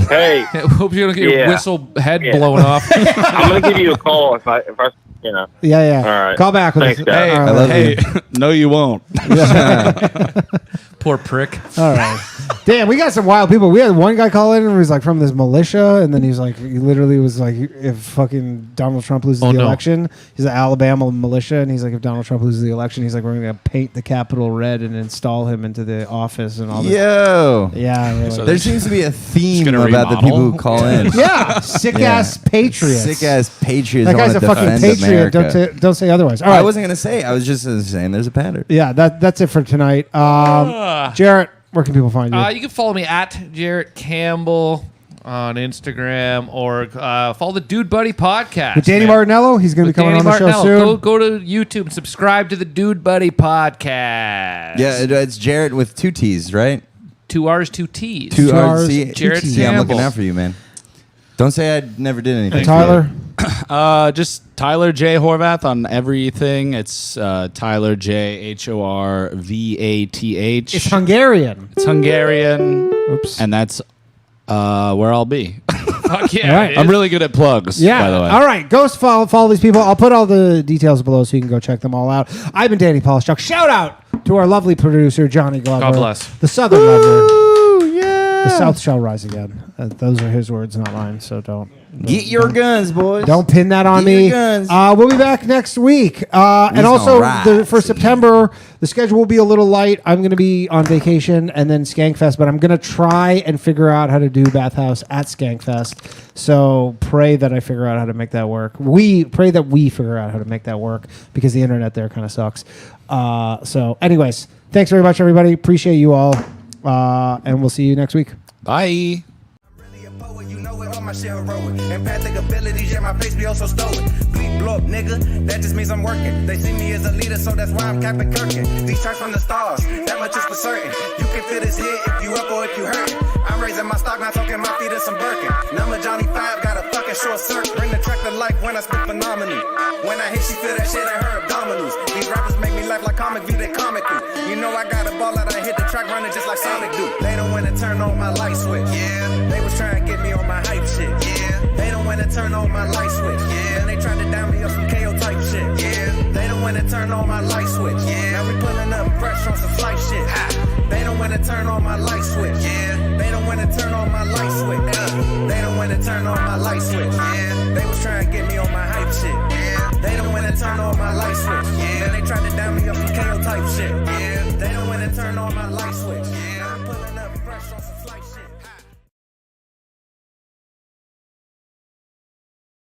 hey, Hope you don't get your Yeah. whistle head Yeah. blown off. I'm gonna give you a call if I you know. Yeah. All right. Call back with Thanks, us. guys. All I right. love Hey, no, you won't. Poor prick. All right. Damn, we got some wild people. We had one guy call in and he was like from this militia, and then he literally was like, if fucking Donald Trump loses the election, he's an Alabama militia, and he's like, if Donald Trump loses the election, he's like, we're gonna paint the Capitol red and install him into the office and all this. Yo. Yeah, we're So like, There seems to be a theme gonna about the remodel? people who call in. yeah, sick ass patriots. Sick ass patriots. That guy's wanna a fucking defend patriot. America. Don't say otherwise. All I right. wasn't gonna say. I was just saying there's a pattern. Yeah, that's it for tonight. Jarrett, where can people find you? You can follow me at Jarrett Campbell on Instagram or follow the Dude Buddy podcast. With Danny man. Martinello, he's going to be coming Danny on the show Martinello. soon. Go to YouTube and subscribe to the Dude Buddy podcast. Yeah, it's Jarrett with 2 T's, right? 2 R's, 2 T's. 2 Two R's. R's, See, two Jarrett T's. yeah, I'm looking Campbell. out for you, man. Don't say I never did anything. And Tyler, Just Tyler J. Horvath on everything. It's Tyler J. HORVATH. it's Hungarian. It's Hungarian, Oops. and that's where I'll be. Fuck yeah. All right. it I'm is. really good at plugs, Yeah. by the way. All right. Go follow these people. I'll put all the details below so you can go check them all out. I've been Danny Polishuk. Shout out to our lovely producer, Johnny Glover. God bless. The Southern Lover. Ooh, yeah. The South shall rise again. Those are his words, not mine. So don't Get your guns, boys. Don't pin that on Get me. your guns. We'll be back next week. And He's also, gonna ride. for September, the schedule will be a little light. I'm going to be on vacation and then Skankfest, but I'm going to try and figure out how to do Bathhouse at Skankfest. So pray that I figure out how to make that work. We pray that we figure out how to make that work because the internet there kind of sucks. So anyways, thanks very much, everybody. Appreciate you all. And we'll see you next week. Bye. You know it, all my shit heroic. Empathic abilities, yeah, my face be also stoic. Bleep, blow up, nigga, that just means I'm working. They see me as a leader, so that's why I'm Captain Kirkin. These tracks from the stars, that much is for certain. You can feel this hit if you up or if you hurt. I'm raising my stock, not talking my feet in some Birkin. Number Johnny 5, got a fucking short circuit. Bring the track to life when I spit phenomenally. When I hit, she feel that shit in her abdominals. These rappers make me laugh like comic view, they comical. You know I got a ball out, I hit the track running just like Sonic do. They don't wanna turn on my light switch. Yeah, they was trying to get me on my hype shit. Yeah, they don't wanna turn on my light switch. Yeah, and they tried to down me up some KO type shit. Yeah, they don't wanna want to turn on my light switch. Yeah. Now we pulling up pressure on some flight shit. They don't want to turn on my light switch. Yeah. They don't want to turn on my light switch. They don't want to turn on my light switch. Yeah. They was trying to get me on my hype shit. Yeah. They don't want to turn on my light switch. Yeah. Then they tried to down me up some KO type shit. Yeah. They don't want to turn on my light switch. Yeah.